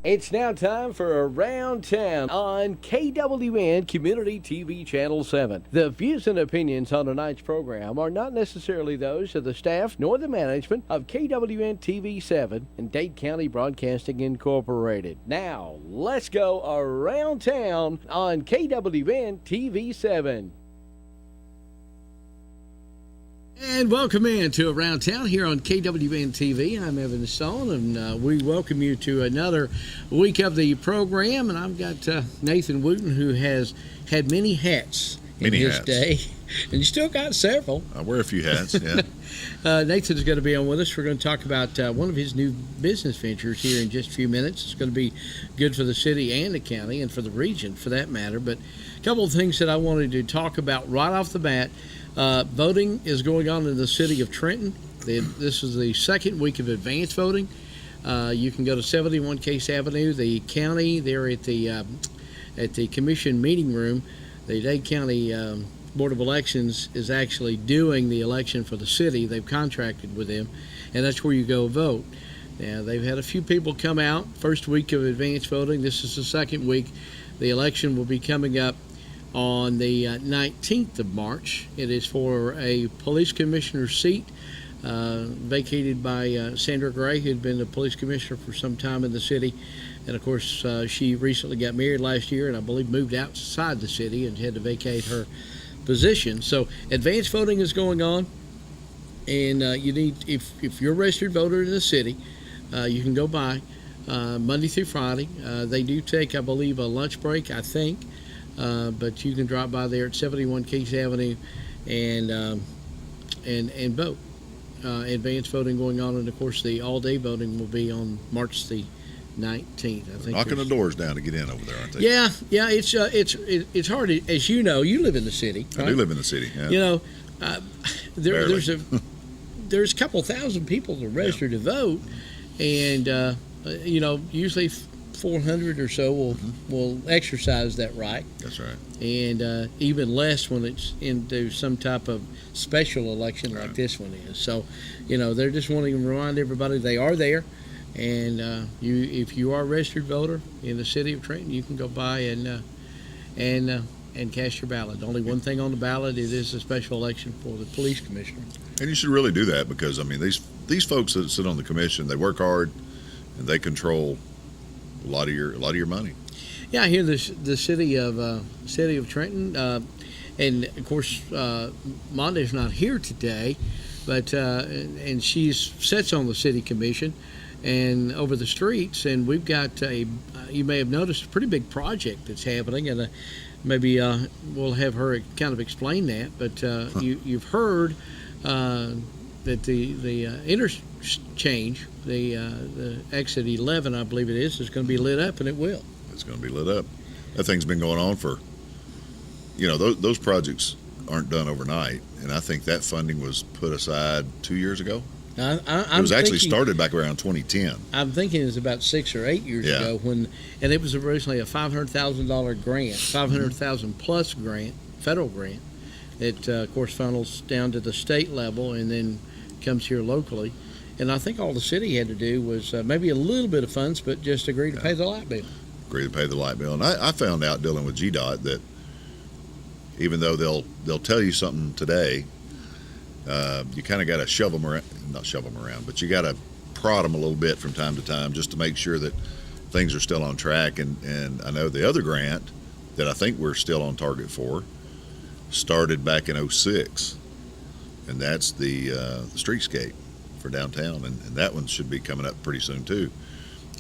It's now time for Around Town on KWN Community TV Channel 7. The views and opinions on tonight's program are not necessarily those of the staff nor the management of KWN TV 7 and Dade County Broadcasting Incorporated. Now, let's go Around Town on KWN TV 7. And welcome in to Around Town here on KWN TV. I'm Evan Stone, and we welcome you to another week of the program. And I've got Nathan Wooten, who has had many hats in his day, and you still got several. I wear a few hats, yeah. Nathan's going to be on with us. We're going to talk about one of his new business ventures here in just a few minutes. It's going to be good for the city and the county and for the region, for that matter. But a couple of things that I wanted to talk about right off the bat. Voting is going on in the city of Trenton. This is the second week of advance voting. You can go to 71 Case Avenue. The county, they're at the commission meeting room. The Dade County Board of Elections is actually doing the election for the city. They've contracted with them, and that's where you go vote. Now, they've had a few people come out. First week of advance voting. This is the second week. The election will be coming up on the 19th of March. It is for a police commissioner seat vacated by Sandra Gray, who had been the police commissioner for some time in the city. And, of course, she recently got married last year and I believe moved outside the city and had to vacate her position. So advance voting is going on. And you need, if you're a registered voter in the city, you can go by Monday through Friday. They do take, I believe, a lunch break, I think. But you can drop by there at 71 Case Avenue and vote. Advanced voting going on, and of course the all-day voting will be on March the 19th. I think knocking the doors down to get in over there, aren't they? Yeah. It's hard. As you know, you live in the city. Right? I do live in the city. Yeah. You know, there's a couple thousand people that are registered to vote, and usually 400 or so will exercise that right. That's right. And even less when it's into some type of special election like this one is. So, they're just wanting to remind everybody they are there. And if you are a registered voter in the city of Trenton, you can go by and cast your ballot. Only one thing on the ballot, it is a special election for the police commissioner. And you should really do that because, I mean, these folks that sit on the commission, they work hard and they control a lot of your money. Yeah, I hear the city of Trenton, and of course Monda's not here today, but and she sits on the city commission and over the streets, and we've got you may have noticed a pretty big project that's happening, and maybe we'll have her kind of explain that. But you've heard that the interchange, the exit 11, I believe it is going to be lit up, and it will. It's going to be lit up. That thing's been going on for, those projects aren't done overnight, and I think that funding was put aside 2 years ago. It was actually started back around 2010. I'm thinking it was about 6 or 8 years ago and it was originally a $500,000 grant, $500,000 plus grant, federal grant. It of course funnels down to the state level and then comes here locally. And I think all the city had to do was maybe a little bit of funds, but just agree to pay the light bill. Agree to pay the light bill. And I found out dealing with GDOT that even though they'll tell you something today, you kind of got to not shove them around, but you got to prod them a little bit from time to time just to make sure that things are still on track. And I know the other grant that I think we're still on target for started back in 2006, and that's the streetscape for downtown, and that one should be coming up pretty soon too.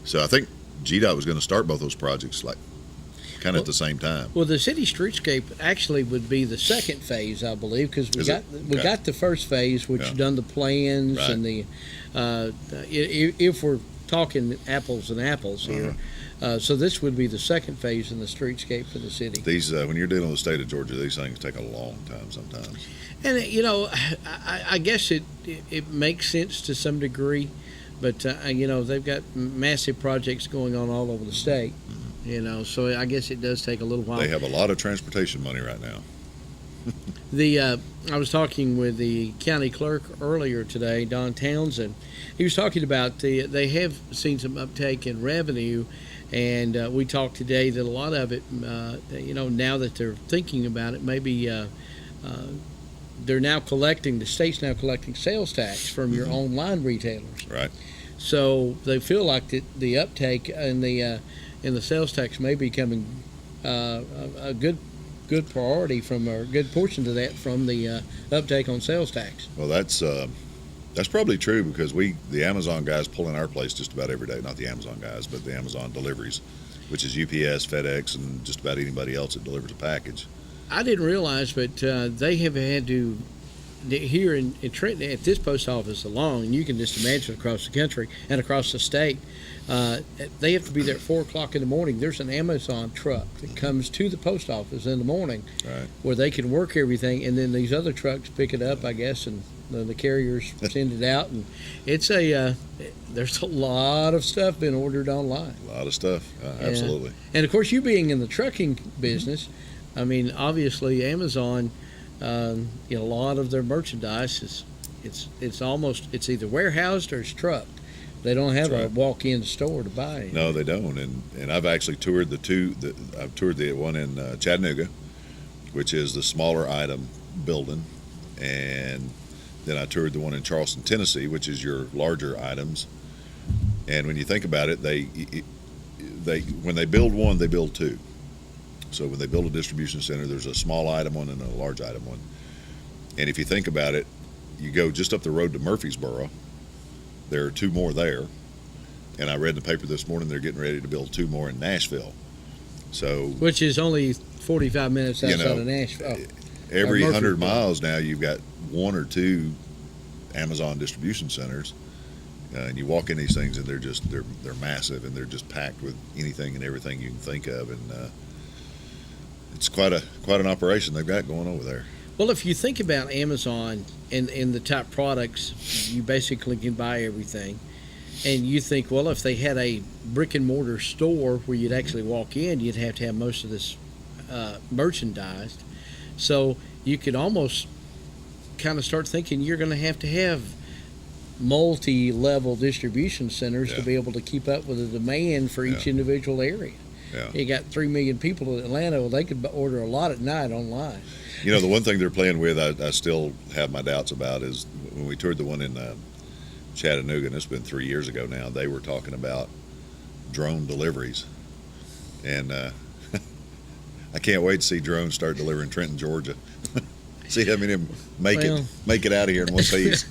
So I think GDOT was going to start both those projects kind of at the same time. Well, the city streetscape actually would be the second phase, I believe, because we got the first phase, which done the plans and the if we're talking apples and apples here. So this would be the second phase in the streetscape for the city. These when you're dealing with the state of Georgia, these things take a long time sometimes. And I guess it makes sense to some degree, but they've got massive projects going on all over the state. So I guess it does take a little while. They have a lot of transportation money right now. I was talking with the county clerk earlier today, Don Townsend. He was talking about they have seen some uptake in revenue, and we talked today that a lot of it, now that they're thinking about it, maybe they're now collecting, the state's now collecting sales tax from your online retailers. Right. So they feel like the uptake in the sales tax may be coming a good priority from, or a good portion to that from the uptake on sales tax. Well, that's probably true because the Amazon guys pull in our place just about every day. Not the Amazon guys, but the Amazon deliveries, which is UPS, FedEx, and just about anybody else that delivers a package. I didn't realize, but they have had to, here in Trenton, at this post office alone, and you can just imagine across the country and across the state, they have to be there at 4 o'clock in the morning. There's an Amazon truck that comes to the post office in the morning, Right. where they can work everything, and then these other trucks pick it up, I guess, and the carriers send it out. And it's there's a lot of stuff being ordered online. A lot of stuff. Absolutely. And of course, you being in the trucking business, I mean, obviously Amazon, a lot of their merchandise it's either warehoused or it's trucked. They don't have That's a right. walk-in store to buy anything. No, they don't. And I've actually toured I've toured the one in Chattanooga, which is the smaller item building, and then I toured the one in Charleston, Tennessee, which is your larger items. And when you think about it, they when they build one, they build two. So when they build a distribution center, there's a small item one and a large item one. And if you think about it, you go just up the road to Murfreesboro, there are two more there. And I read in the paper this morning they're getting ready to build two more in Nashville. So Which is only 45 minutes outside of Nashville. every 100 Murfreesboro. miles now you've got one or two Amazon distribution centers. And you walk in these things and they're massive, and they're just packed with anything and everything you can think of. And it's quite an operation they've got going over there. Well, if you think about Amazon and the type products, you basically can buy everything. And you think, well, if they had a brick and mortar store where you'd actually walk in, you'd have to have most of this merchandised. So you could almost kind of start thinking you're going to have multi-level distribution centers to Yeah. be able to keep up with the demand for each Yeah. individual area. Yeah. You got 3 million people in Atlanta. Well, they could order a lot at night online. The one thing they're playing with, I still have my doubts about, is when we toured the one in Chattanooga, and it's been 3 years ago now, they were talking about drone deliveries. And I can't wait to see drones start delivering Trenton, Georgia. See how many of them make it out of here in one piece.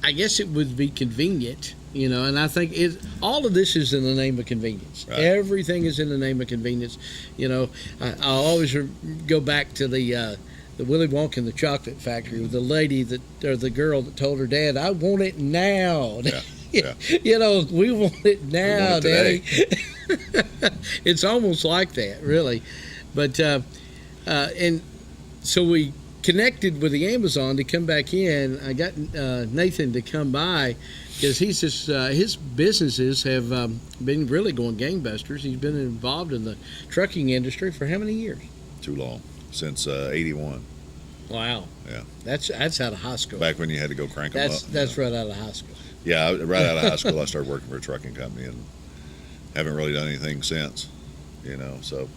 I guess it would be convenient, and I think all of this is in the name of convenience. Right. Everything is in the name of convenience. I always go back to the Willy Wonka and the Chocolate Factory with the lady or the girl that told her dad, "I want it now." Yeah. Yeah. We want it now, want it Daddy. It's almost like that, really. But and so we connected with the Amazon to come back in. I got Nathan to come by because his businesses have been really going gangbusters. He's been involved in the trucking industry for how many years? Too long. Since 81. Wow. Yeah. That's out of high school. Back when you had to go crank them up. That's right out of high school. Yeah, right out of high school, I started working for a trucking company and haven't really done anything since. So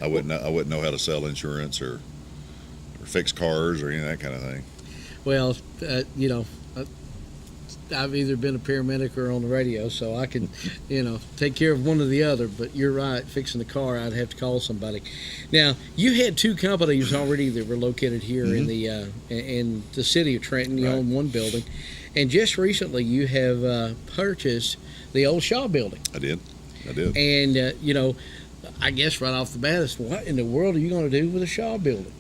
I wouldn't know how to sell insurance or fix cars or any of that kind of thing. Well, I've either been a paramedic or on the radio, so I can, take care of one or the other. But you're right, fixing the car, I'd have to call somebody. Now, you had two companies already that were located here in the city of Trenton. You Right. own one building, and just recently you have purchased the old Shaw building. I did. And I guess right off the bat, it's what in the world are you going to do with a Shaw building?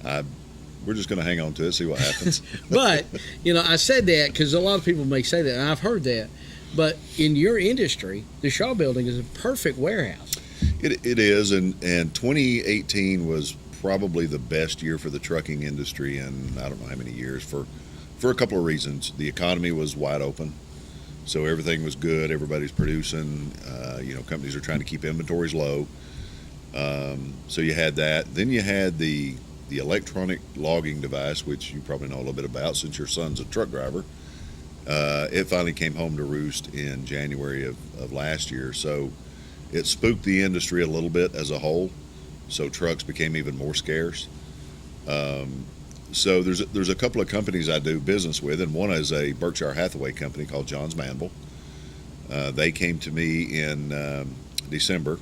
We're just going to hang on to it, see what happens. But, I said that because a lot of people may say that, and I've heard that. But in your industry, the Shaw building is a perfect warehouse. It is, and 2018 was probably the best year for the trucking industry in I don't know how many years for a couple of reasons. The economy was wide open, so everything was good. Everybody's producing. Companies are trying to keep inventories low. So you had that. Then you had the electronic logging device, which you probably know a little bit about since your son's a truck driver. It finally came home to roost in January of last year. So it spooked the industry a little bit as a whole. So trucks became even more scarce. So there's a couple of companies I do business with, and one is a Berkshire Hathaway company called Johns Manville. They came to me in December,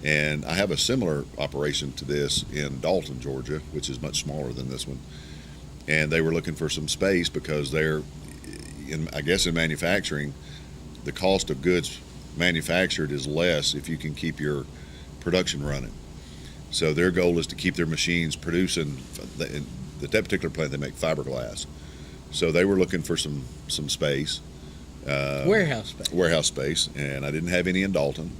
and I have a similar operation to this in Dalton, Georgia, which is much smaller than this one. And they were looking for some space because I guess in manufacturing, the cost of goods manufactured is less if you can keep your production running. So their goal is to keep their machines producing. At that particular plant, they make fiberglass. So they were looking for some space. Warehouse space, and I didn't have any in Dalton.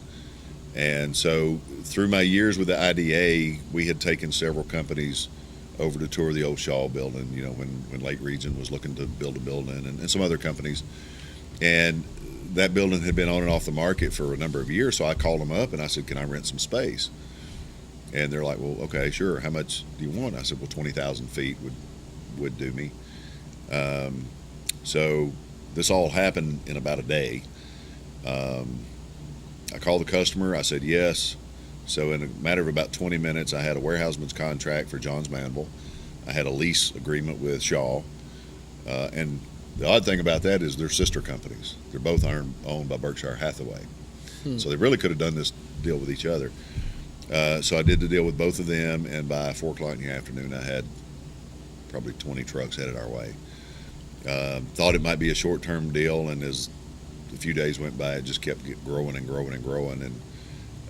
And so through my years with the IDA, we had taken several companies over to tour the old Shaw building, you know, when Lake Region was looking to build a building, and some other companies. And that building had been on and off the market for a number of years, so I called them up and I said, can I rent some space? And they're like, well, okay, sure. How much do you want? I said, well, 20,000 feet would do me. So this all happened in about a day. I called the customer. I said yes. So in a matter of about 20 minutes, I had a warehouseman's contract for Johns Manville. I had a lease agreement with Shaw. And the odd thing about that is they're sister companies. They're both owned by Berkshire Hathaway. So they really could have done this deal with each other. So I did the deal with both of them, and by 4 o'clock in the afternoon, I had probably 20 trucks headed our way. Thought it might be a short-term deal, and as a few days went by, it just kept growing and growing and growing.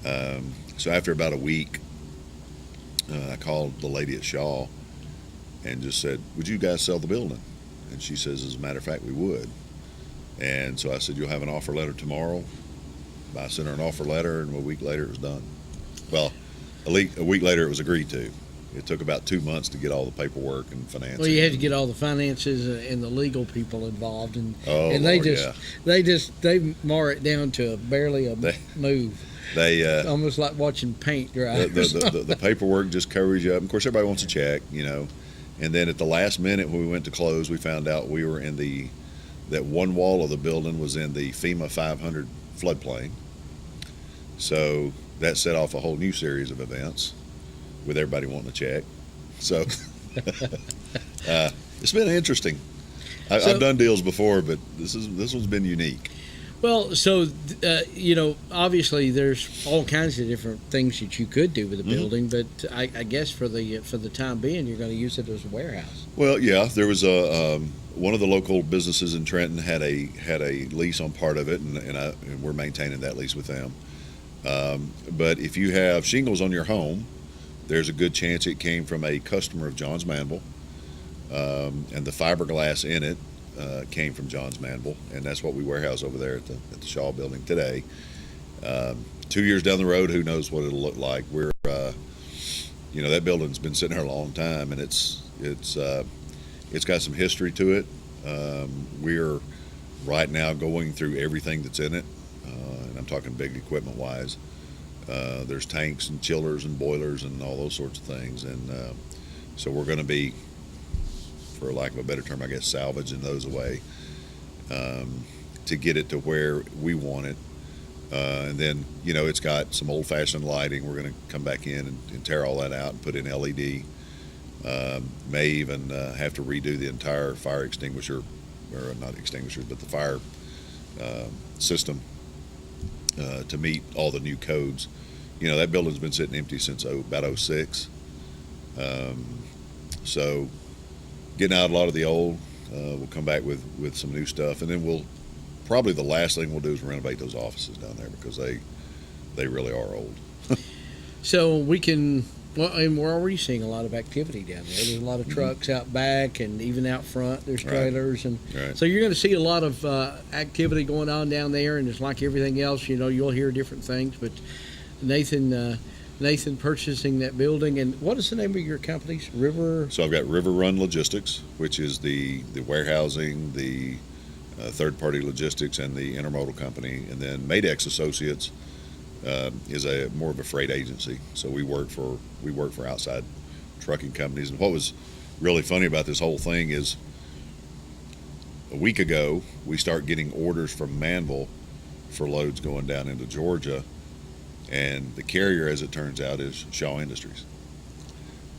And so after about a week, I called the lady at Shaw and just said, would you guys sell the building? And she says, as a matter of fact, we would. And so I said, you'll have an offer letter tomorrow. I sent her an offer letter, and a week later it was done. Well, a week later it was agreed to. It took about 2 months to get all the paperwork and financing. Well, you had to get all the finances and the legal people involved, and Lord, they mar it down to barely a move. They almost like watching paint dry. The paperwork just covers you up. Of course, everybody wants a check, you know. And then at the last minute when we went to close, we found out we were in that one wall of the building was in the FEMA 500 floodplain. So that set off a whole new series of events with everybody wanting a check. So it's been interesting. I've done deals before, but this one's been unique. Well, so obviously there's all kinds of different things that you could do with a building, but I guess for the time being, you're going to use it as a warehouse. Well, yeah, there was one of the local businesses in Trenton had a lease on part of it, and we're maintaining that lease with them. But if you have shingles on your home, there's a good chance it came from a customer of Johns Manville, and the fiberglass in it came from Johns Manville, and that's what we warehouse over there at the Shaw building today. 2 years down the road, who knows what it'll look like. We're, that building's been sitting there a long time, and it's got some history to it. We're right now going through everything that's in it, and I'm talking big equipment wise. There's tanks and chillers and boilers and all those sorts of things, and so we're going to be, for lack of a better term, I guess, salvaging those away to get it to where we want it. And then, it's got some old-fashioned lighting. We're going to come back in and tear all that out and put in LED. May even have to redo the entire fire extinguisher, or not extinguishers, but the fire system to meet all the new codes. That building's been sitting empty since about 2006. So getting out a lot of the old, we'll come back with some new stuff, and then probably the last thing we'll do is renovate those offices down there, because they really are old. So we can, and we're already seeing a lot of activity down there. There's a lot of trucks out back, and even out front there's trailers, and so you're going to see a lot of activity going on down there. And it's like everything else, you'll hear different things. But Nathan purchasing that building, and what is the name of your companies? River. So I've got River Run Logistics, which is the warehousing, the third-party logistics, and the intermodal company, and then Madex Associates is a more of a freight agency. So we work for outside trucking companies. And what was really funny about this whole thing is a week ago we start getting orders from Manville for loads going down into Georgia, and the carrier, as it turns out, is Shaw Industries.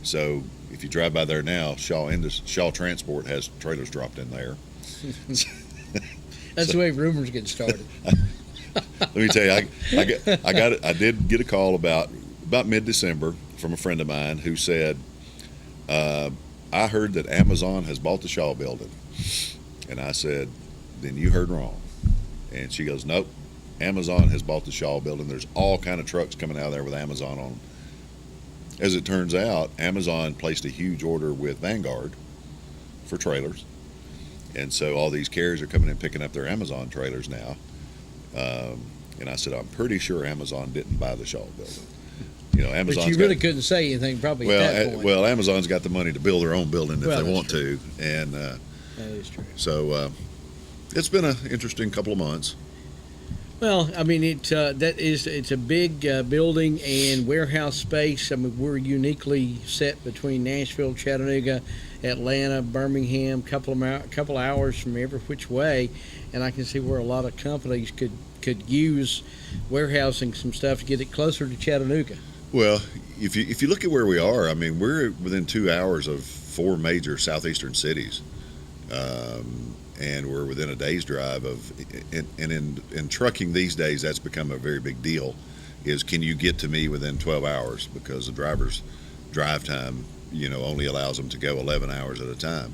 So if you drive by there now, Shaw Transport has trailers dropped in there. That's the way rumors get started. Let me tell you, I did get a call about mid-December from a friend of mine who said, I heard that Amazon has bought the Shaw building. And I said, then you heard wrong. And she goes, nope, Amazon has bought the Shaw building. There's all kind of trucks coming out of there with Amazon on them. As it turns out, Amazon placed a huge order with Vanguard for trailers. And so all these carriers are coming in picking up their Amazon trailers now. And I said, I'm pretty sure Amazon didn't buy the Shaw building. You know, Amazon's but you really couldn't say anything probably at that point. Well, Amazon's got the money to build their own building if they want to. And that is true. So it's been an interesting couple of months. Well, I mean, it's a big building and warehouse space. I mean, we're uniquely set between Nashville, Chattanooga, Atlanta, Birmingham, couple hours from every which way, and I can see where a lot of companies could use warehousing some stuff to get it closer to Chattanooga. Well, if you look at where we are, I mean, we're within 2 hours of 4 major southeastern cities. And we're within a day's drive of, and in trucking these days, that's become a very big deal, is can you get to me within 12 hours? Because the driver's drive time, only allows them to go 11 hours at a time.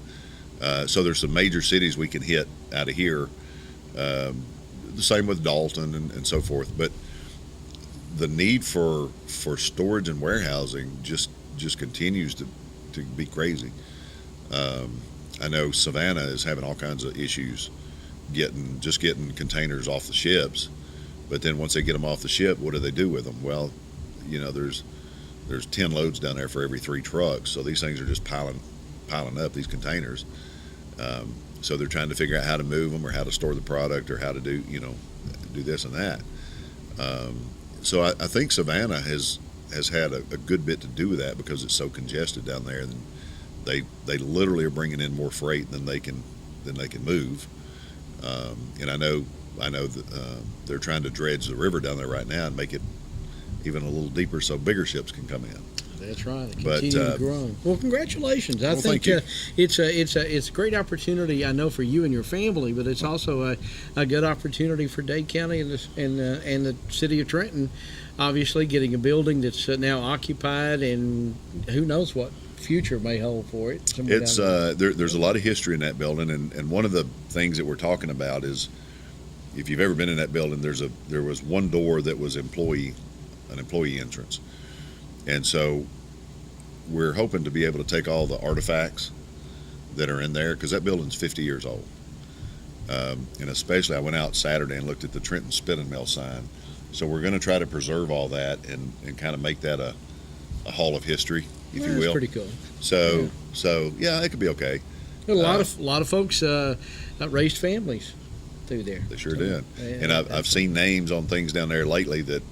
So there's some major cities we can hit out of here. The same with Dalton and so forth. But the need for storage and warehousing just continues to be crazy. I know Savannah is having all kinds of issues getting containers off the ships, but then once they get them off the ship, what do they do with them? Well, there's 10 loads down there for every 3 trucks, so these things are just piling up, these containers. So they're trying to figure out how to move them or how to store the product or how to do this and that. So I think Savannah has had a good bit to do with that because it's so congested down there. And they literally are bringing in more freight than they can move. And I know that they're trying to dredge the river down there right now and make it even a little deeper so bigger ships can come in. That's right. Continue to grow. Well, congratulations. I think it's a great opportunity, I know, for you and your family, but it's also a good opportunity for Dade County and the city of Trenton. Obviously, getting a building that's now occupied, and who knows what future may hold for it. It's there's a lot of history in that building, and one of the things that we're talking about is, if you've ever been in that building, there was one door that was an employee entrance. And so we're hoping to be able to take all the artifacts that are in there, because that building's 50 years old. And especially, I went out Saturday and looked at the Trenton Spinning Mill sign. So we're going to try to preserve all that and kind of make that a hall of history, if you will. That's pretty cool. So yeah, it could be okay. A lot of folks raised families through there. They sure did. And I've seen names on things down there lately that,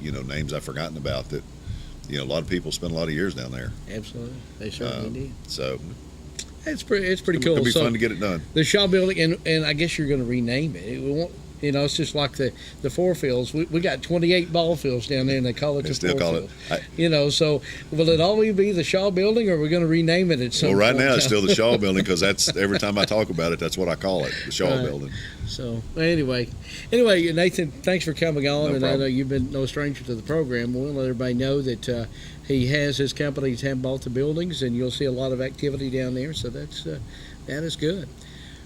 names I've forgotten about that, a lot of people spend a lot of years down there. Absolutely. They certainly did. So it's pretty cool. It'll be fun to get it done. The Shaw building, and I guess you're going to rename it. It won't, it's just like the 4 fields. We got 28 ball fields down there, and they call it the 4 field. So will it always be the Shaw building, or are we going to rename it at some point? Well, right now it's still the Shaw building, because that's every time I talk about it, that's what I call it, the Shaw building. So anyway, Nathan, thanks for coming on, No and problem. I know you've been no stranger to the program. We'll let everybody know that he has his companies have bought the buildings, and you'll see a lot of activity down there. So that is good.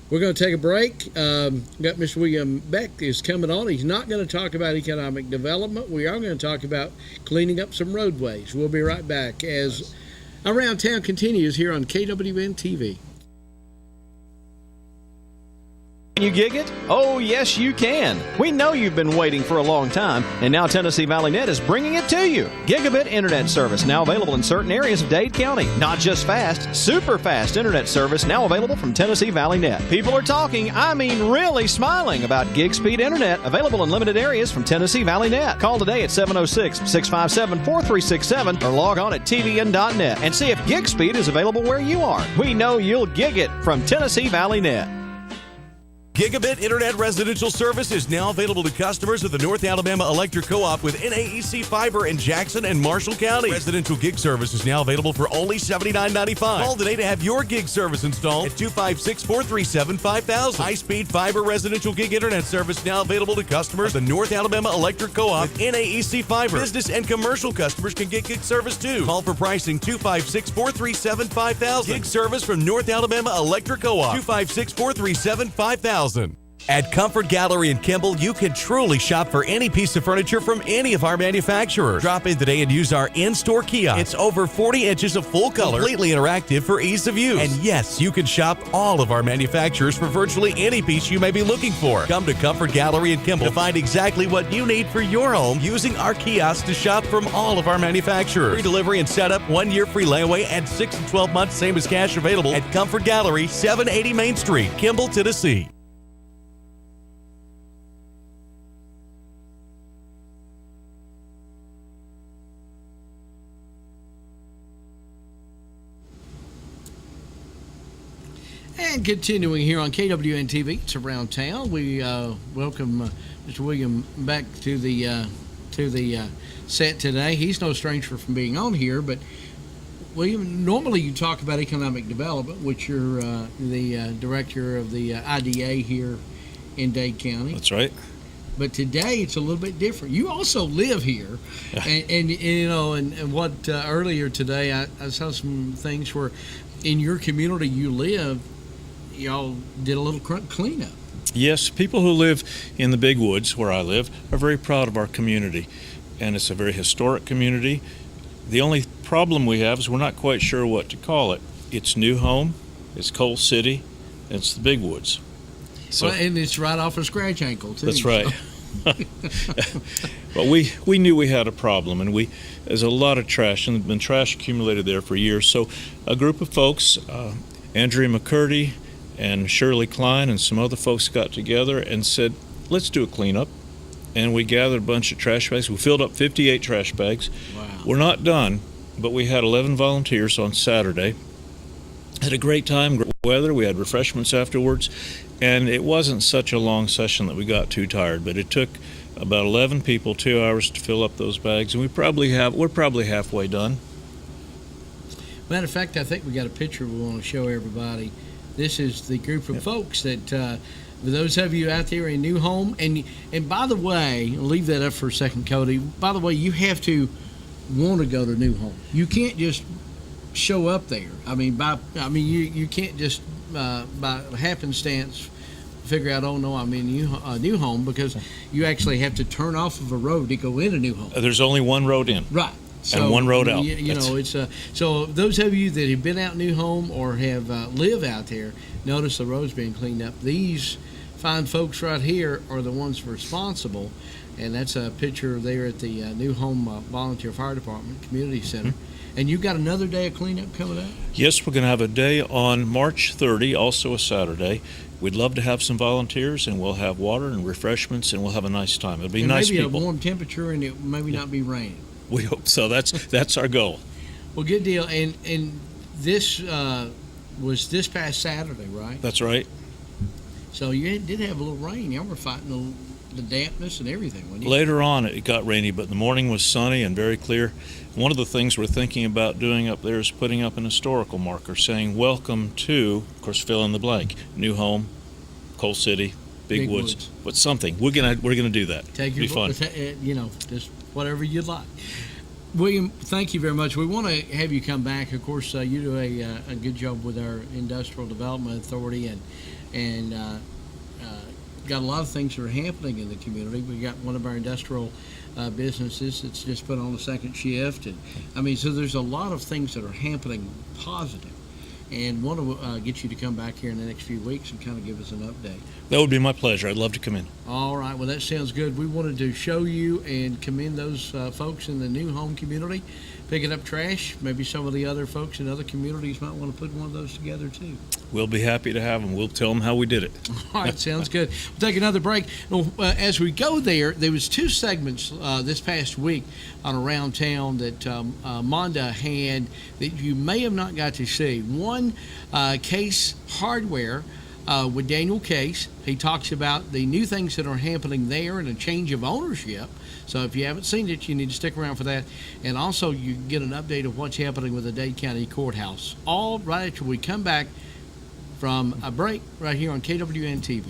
We're going to take a break. Got Mr. William Beck is coming on. He's not going to talk about economic development. We are going to talk about cleaning up some roadways. We'll be right back as Around Town continues here on KWN TV. Can you gig it? Oh, yes, you can. We know you've been waiting for a long time, and now Tennessee Valley Net is bringing it to you. Gigabit internet service now available in certain areas of Dade County. Not just fast, super fast internet service now available from Tennessee Valley Net. People are talking, I mean really smiling about gig speed internet available in limited areas from Tennessee Valley Net. Call today at 706-657-4367 or log on at tvn.net and see if gig speed is available where you are. We know you'll gig it from Tennessee Valley Net. Gigabit Internet residential service is now available to customers of the North Alabama Electric Co-op with NAEC Fiber in Jackson and Marshall County. Residential gig service is now available for only $79.95. Call today to have your gig service installed at 256-437-5000. High-speed fiber residential gig internet service now available to customers of the North Alabama Electric Co-op with NAEC Fiber. Business and commercial customers can get gig service too. Call for pricing 256-437-5000. Gig service from North Alabama Electric Co-op. 256-437-5000. At Comfort Gallery in Kimball, you can truly shop for any piece of furniture from any of our manufacturers. Drop in today and use our in-store kiosk. It's over 40 inches of full color, completely interactive for ease of use. And yes, you can shop all of our manufacturers for virtually any piece you may be looking for. Come to Comfort Gallery in Kimball to find exactly what you need for your home using our kiosk to shop from all of our manufacturers. Free delivery and setup, 1 year free layaway, and 6 and 12 months same as cash available at Comfort Gallery, 780 Main Street, Kimball, Tennessee. And continuing here on KWN TV, it's Around Town. We welcome Mr. William back to the set today. He's no stranger from being on here, but William, normally you talk about economic development, which you're the director of the IDA here in Dade County. That's right. But today it's a little bit different. You also live here, and you know, and what earlier today I saw some things where in your community you live, y'all did a little cleanup. Yes, people who live in the big woods where I live are very proud of our community, and it's a very historic community. The only problem we have is we're not quite sure what to call it. It's New Home, it's Coal City, it's the big woods. So, well, and it's right off of Scratch Ankle too. That's right. But we knew we had a problem, and there's a lot of trash, and there's been trash accumulated there for years. So a group of folks, Andrea McCurdy and Shirley Klein and some other folks got together and said, let's do a cleanup. And we gathered a bunch of trash bags. We filled up 58 trash bags. Wow. We're not done, but we had 11 volunteers on Saturday. Had a great time, great weather. We had refreshments afterwards. And it wasn't such a long session that we got too tired, but it took about 11 people 2 hours to fill up those bags, and we're probably halfway done. Matter of fact, I think we got a picture we want to show everybody. This is the group of folks that, for those of you out there in New Home, and by the way, I'll leave that up for a second, Cody. By the way, you have to want to go to New Home. You can't just show up there. You can't just by happenstance figure out, oh no, I'm in New Home, because you actually have to turn off of a road to go into New Home. There's only one road in. Right. So, and one road out. You know, it's so those of you that have been out New Home or have live out there, notice the roads being cleaned up. These fine folks right here are the ones responsible, and that's a picture there at the New Home Volunteer Fire Department Community Center. Mm-hmm. And you've got another day of cleanup coming up? Yes, we're going to have a day on March 30, also a Saturday. We'd love to have some volunteers, and we'll have water and refreshments, and we'll have a nice time. It'll be nice maybe people. A warm temperature, and it maybe not be raining. We hope so. That's our goal. Well, good deal. And this was this past Saturday, right? That's right. So you did have a little rain. Y'all were fighting the dampness and everything, wasn't you? Later on, it got rainy, but the morning was sunny and very clear. One of the things we're thinking about doing up there is putting up an historical marker saying, welcome to, of course, fill in the blank, New Home, Coal City, Big Woods. But something. We're gonna do that. Take your fun. Just whatever you'd like. William, thank you very much. We want to have you come back. Of course, you do a good job with our Industrial Development Authority, and got a lot of things that are happening in the community. We got one of our industrial businesses that's just put on a second shift, and so there's a lot of things that are happening positive. and want to get you to come back here in the next few weeks and kind of give us an update. That would be my pleasure. I'd love to come in. All right, well, that sounds good. We wanted to show you and commend those folks in the new home community picking up trash. Maybe some of the other folks in other communities might want to put one of those together too. We'll be happy to have them. We'll tell them how we did it. All right, sounds good. We'll take another break. As we go there was 2 segments this past week on Around Town that Monda had that you may have not got to see. One, Case Hardware with Daniel Case. He talks about the new things that are happening there and a change of ownership. So if you haven't seen it, you need to stick around for that. And also you can get an update of what's happening with the Dade County Courthouse. All right after we come back from a break right here on KWN TV.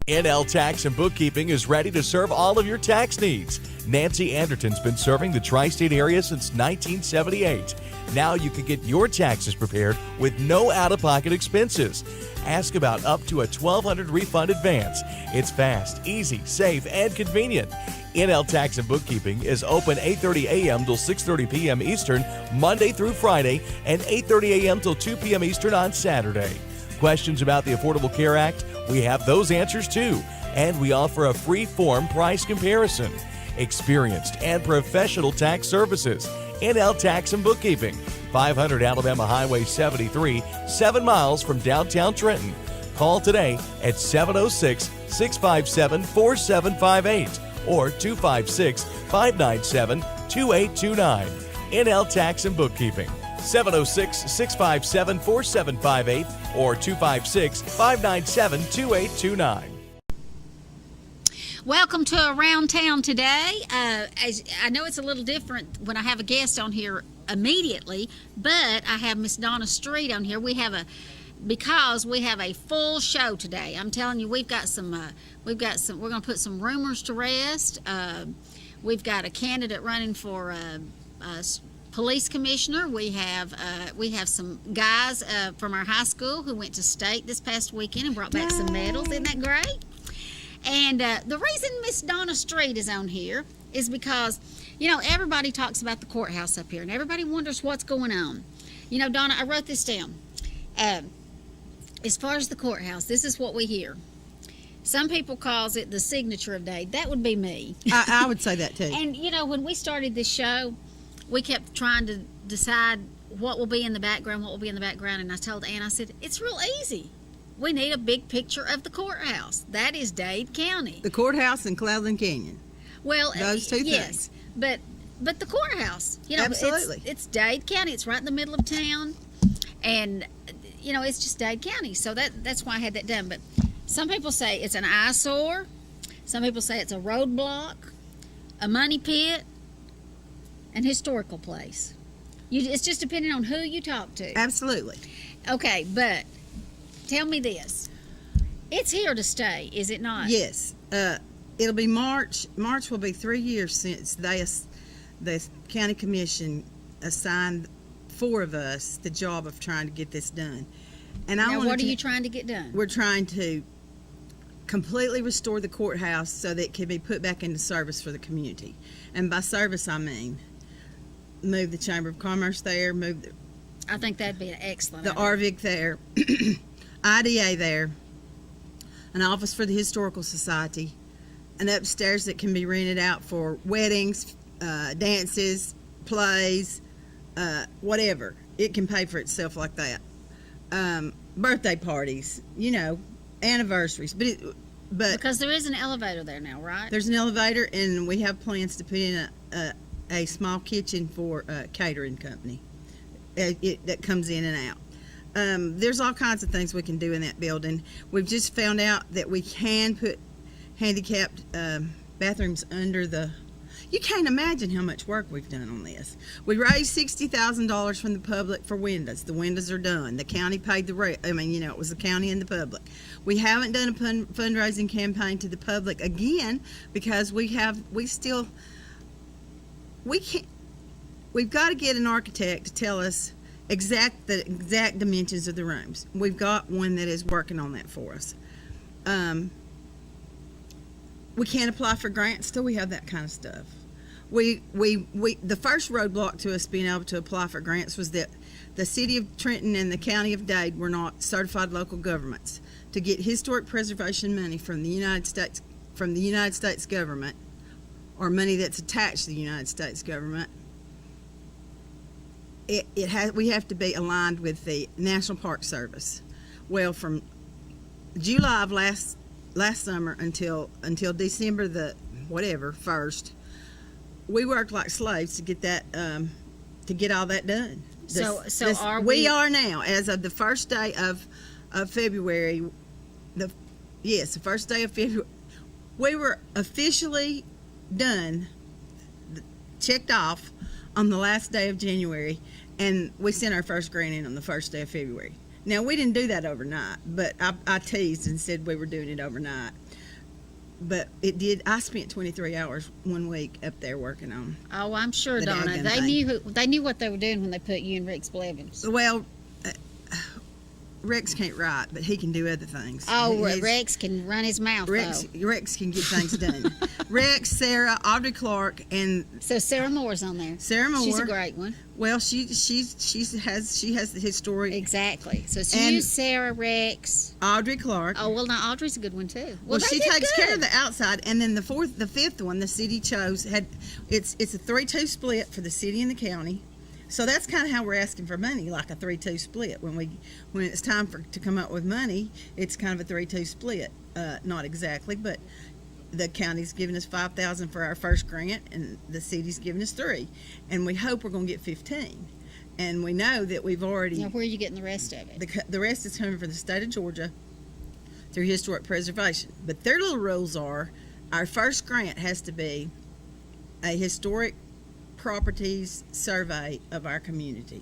NL Tax and Bookkeeping is ready to serve all of your tax needs. Nancy Anderton's been serving the tri-state area since 1978. Now you can get your taxes prepared with no out-of-pocket expenses. Ask about up to a $1,200 refund advance. It's fast, easy, safe, and convenient. NL Tax and Bookkeeping is open 8:30 a.m. till 6:30 p.m. Eastern, Monday through Friday, and 8:30 a.m. till 2 p.m. Eastern on Saturday. Questions about the Affordable Care Act? We have those answers too. And we offer a free form price comparison. Experienced and professional tax services. NL Tax and Bookkeeping, 500 Alabama Highway 73, 7 miles from downtown Trenton. Call today at 706-657-4758 or 256-597-2829. NL Tax and Bookkeeping, 706-657-4758 or 256-597-2829. Welcome to Around Town today. As I know it's a little different when I have a guest on here immediately, but I have Miss Donna Street on here. Because we have a full show today. I'm telling you, we're going to put some rumors to rest. We've got a candidate running for police commissioner. We have some guys from our high school who went to state this past weekend and brought back some medals. Isn't that great? And the reason Miss Donna Street is on here is because, everybody talks about the courthouse up here, and everybody wonders what's going on. Donna, I wrote this down. As far as the courthouse, this is what we hear. Some people calls it the signature of Dade. That would be me. I would say that too. And, when we started this show, we kept trying to decide what will be in the background, and I told Ann, I said, it's real easy. We need a big picture of the courthouse. That is Dade County. The courthouse in Cleveland Canyon. Well, those two yes, things. But the courthouse, Absolutely. it's Dade County. It's right in the middle of town, and it's just Dade County. So that's why I had that done. But some people say it's an eyesore. Some people say it's a roadblock, a money pit, an historical place. It's just depending on who you talk to. Absolutely. Okay, but tell me this. It's here to stay, is it not? Yes. It'll be March. March will be 3 years since the county commission assigned 4 of us the job of trying to get this done. And now, what are you trying to get done? We're trying to completely restore the courthouse so that it can be put back into service for the community. And by service, I mean move the Chamber of Commerce there, I think that'd be an excellent the idea. RVIC there, IDA there, an office for the Historical Society, an upstairs that can be rented out for weddings, dances, plays, whatever. It can pay for itself like that. Birthday parties, anniversaries, but because there is an elevator there now, right? There's an elevator, and we have plans to put in a small kitchen for a catering company that comes in and out. There's all kinds of things we can do in that building. We've just found out that we can put handicapped bathrooms under the... You can't imagine how much work we've done on this. We raised $60,000 from the public for windows. The windows are done. The county paid the rest. It was the county and the public. We haven't done a fundraising campaign to the public again because we've got to get an architect to tell us the exact dimensions of the rooms. We've got one that is working on that for us. We can't apply for grants till we have that kind of stuff. The first roadblock to us being able to apply for grants was that the city of Trenton and the county of Dade were not certified local governments. To get historic preservation money from the United States government, or money that's attached to the United States government, we have to be aligned with the National Park Service. Well, from July of last summer until December the 1st, we worked like slaves to get that to get all that done. We are now, as of the first day of February, the first day of February, we were officially done, checked off on the last day of January, and we sent our first grant in on the first day of February. Now, we didn't do that overnight, but I teased and said we were doing it overnight. But it did. I spent 23 hours one week up there working on. Oh, I'm sure, The Donna. daggone They knew what they were doing when they put you and Rex Blevins. Well, Rex can't write, but he can do other things. Oh, He's- Rex can run his mouth, Rex can get things done. Rex, Sarah, Audrey Clark, and though. So Sarah Moore's on there. Sarah Moore. She's a great one. Well, she has the historic. Exactly. So it's And- you, Sarah, Rex. Audrey Clark. Oh, well, now Audrey's a good one, too. Well, they she did takes good. care of the outside, and then the fifth one, the city chose it's a 3-2 split for the city and the county. So that's kind of how we're asking for money, like a 3-2 split. When it's time to come up with money, it's kind of a 3-2 split. Not exactly, but the county's giving us $5,000 for our first grant, and the city's giving us $3,000, and we hope we're going to get $15,000. And we know that we've already. Now, where are you getting the rest of it? The rest is coming from the state of Georgia through historic preservation. But their little rules are, our first grant has to be a historic properties survey of our community.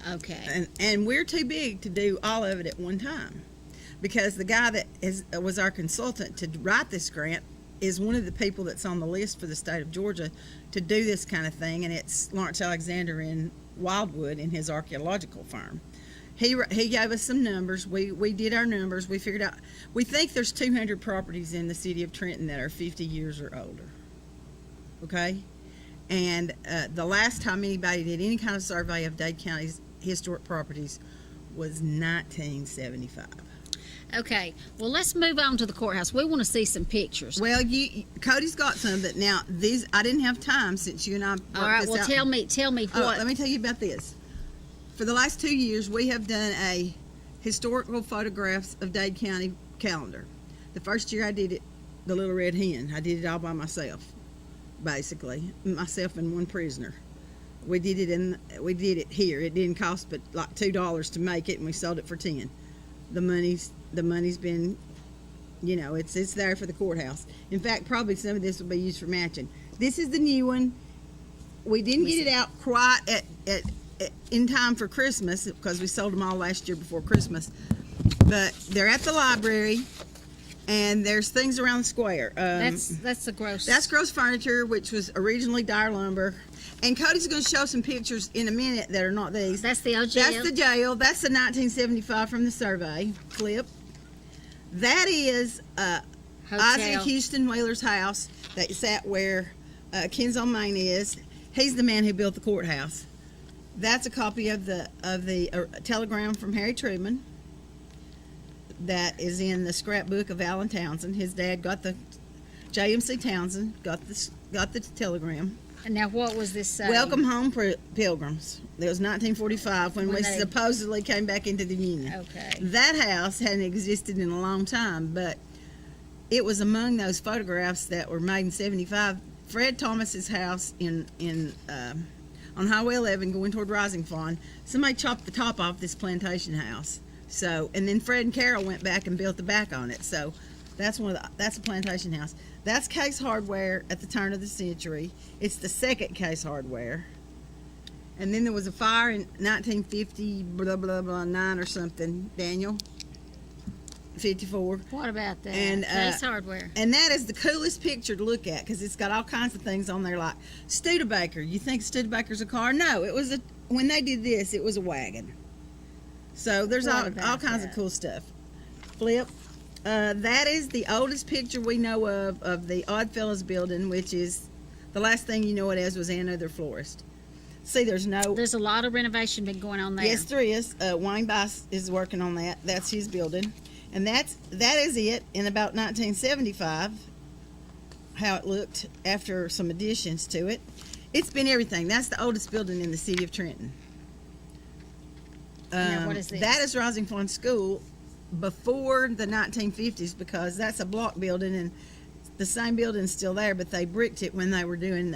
Okay. And we're too big to do all of it at one time, because the guy that was our consultant to write this grant is one of the people that's on the list for the state of Georgia to do this kind of thing, and it's Lawrence Alexander in Wildwood in his archaeological firm. He gave us some numbers. We did our numbers. We figured out, we think there's 200 properties in the city of Trenton that are 50 years or older. Okay? And the last time anybody did any kind of survey of Dade County's historic properties was 1975. Okay. Well, let's move on to the courthouse. We want to see some pictures. Well, Cody's got some, but now these I didn't have time since you and I worked All right. this Well, out. tell me Oh, what. let me tell you about this. For the last 2 years, we have done a historical photographs of Dade County calendar. The first year I did it, the Little Red Hen. I did it all by myself, basically, myself and one prisoner. We did it here. It didn't cost but like $2 to make it, and we sold it for $10. The money's been, it's there for the courthouse. In fact, probably some of this will be used for matching. This is the new one. We didn't get it out quite in time for Christmas, because we sold them all last year before Christmas. But they're at the library, and there's things around the square. That's the gross. That's Gross Furniture, which was originally Dyer Lumber. And Cody's going to show some pictures in a minute that are not these. That's the OG. That's the jail. That's the 1975 from the survey clip. That is Isaac Houston Wheeler's house that sat where Ken's on Main is. He's the man who built the courthouse. That's a copy of the telegram from Harry Truman that is in the scrapbook of Allen Townsend. His dad got the JMC Townsend got the telegram. And now, what was this saying? Welcome home, pilgrims. It was 1945 when we they- supposedly came back into the Union. Okay. That house hadn't existed in a long time, but it was among those photographs that were made in 75. Fred Thomas's house on Highway 11 going toward Rising Fawn, somebody chopped the top off this plantation house. So, and then Fred and Carol went back and built the back on it. So that's that's a plantation house. That's Case Hardware at the turn of the century. It's the second Case Hardware. And then there was a fire in 1950, blah, blah, blah, 9 or something, Daniel. 54. What about that? And, Case Hardware. And that is the coolest picture to look at, because it's got all kinds of things on there like Studebaker. You think Studebaker's a car? No, when they did this, it was a wagon. So there's What all about kinds that? of cool stuff. Flip. That is the oldest picture we know of the Oddfellows building, which is The last thing you know it as was Another Florist. See, there's no. There's a lot of renovation been going on there. Yes, there is. Wayne Bice is working on that. That's his building, and that is it. In about 1975, how it looked after some additions to it. It's been everything. That's the oldest building in the city of Trenton. Now, what is this? That is Rising Fawn School before the 1950s, because that's a block building, and the same building's still there, but they bricked it when they were doing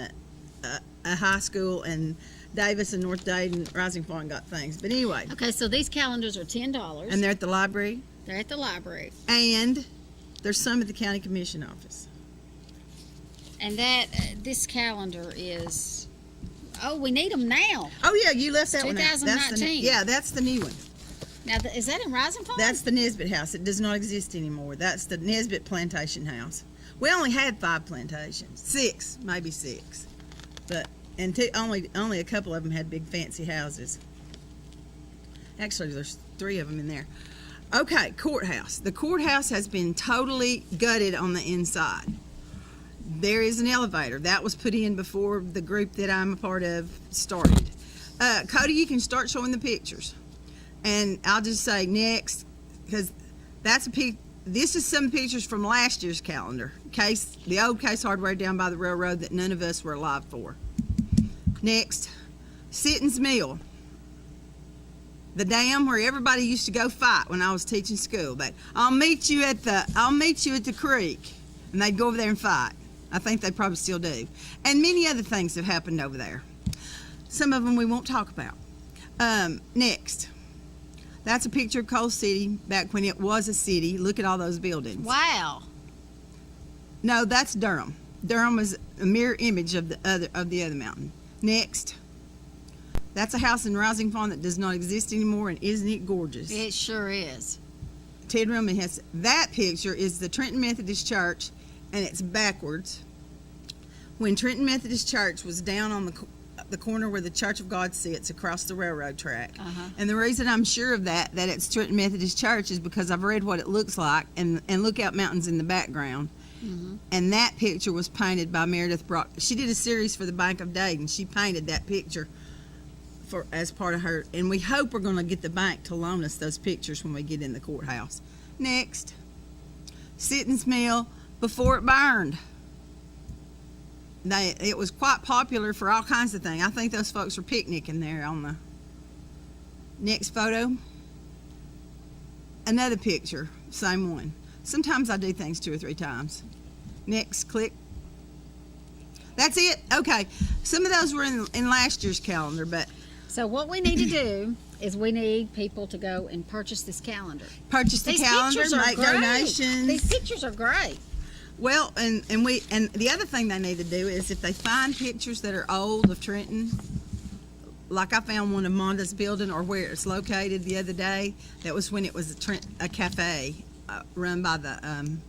a high school, and Davis and North Dayton, Rising Fawn got things. But anyway, Okay, so these calendars are $10. and they're at the library, They're at the library. and there's some at the county commission office. And that this calendar is, oh, we need them now. Oh yeah, you left that one out. That's the, 2019. yeah, that's the new one. Now, is that in Rising Fawn? That's the Nesbitt house. It does not exist anymore. That's the Nesbitt plantation house. We only had 5 plantations, 6, maybe 6, but and only a couple of them had big fancy houses. Actually, there's 3 of them in there. Okay, courthouse. The courthouse has been totally gutted on the inside. There is an elevator that was put in before the group that I'm a part of started. Cody, you can start showing the pictures. And I'll just say next, because that's this is some pictures from last year's calendar. The old Case Hardware down by the railroad that none of us were alive for. Next, Sitton's Mill. The dam where everybody used to go fight when I was teaching school. But I'll meet you at the creek, and they'd go over there and fight. I think they probably still do. And many other things have happened over there. Some of them we won't talk about. Next. That's a picture of Coal City back when it was a city. Look at all those buildings. Wow. No, that's Durham. Durham is a mirror image of the other mountain. Next. That's a house in Rising Fawn that does not exist anymore, and isn't it gorgeous? It sure is. Ted Roman has that picture is the Trenton Methodist Church, and it's backwards. When Trenton Methodist Church was down on the corner where the Church of God sits across the railroad track. And the reason I'm sure of that it's Trenton Methodist Church, is because I've read what it looks like, and Lookout Mountain's in the background. And that picture was painted by Meredith Brock. She did a series for the Bank of Dayton. She painted that picture as part of her, and we hope we're going to get the bank to loan us those pictures when we get in the courthouse. Next, Sitton's Mill before it burned. It was quite popular for all kinds of things. I think those folks were picnicking there on the next photo. Another picture, same one. Sometimes I do things 2 or 3 times. Next, click. That's it. Okay. Some of those were in last year's calendar, but So what we need to do is we need people to go and purchase this calendar. purchase the These calendar, pictures are make great. donations. These pictures are great. Well, and the other thing they need to do is if they find pictures that are old of Trenton, like I found one of Monda's building or where it's located the other day. That was when it was a cafe run by the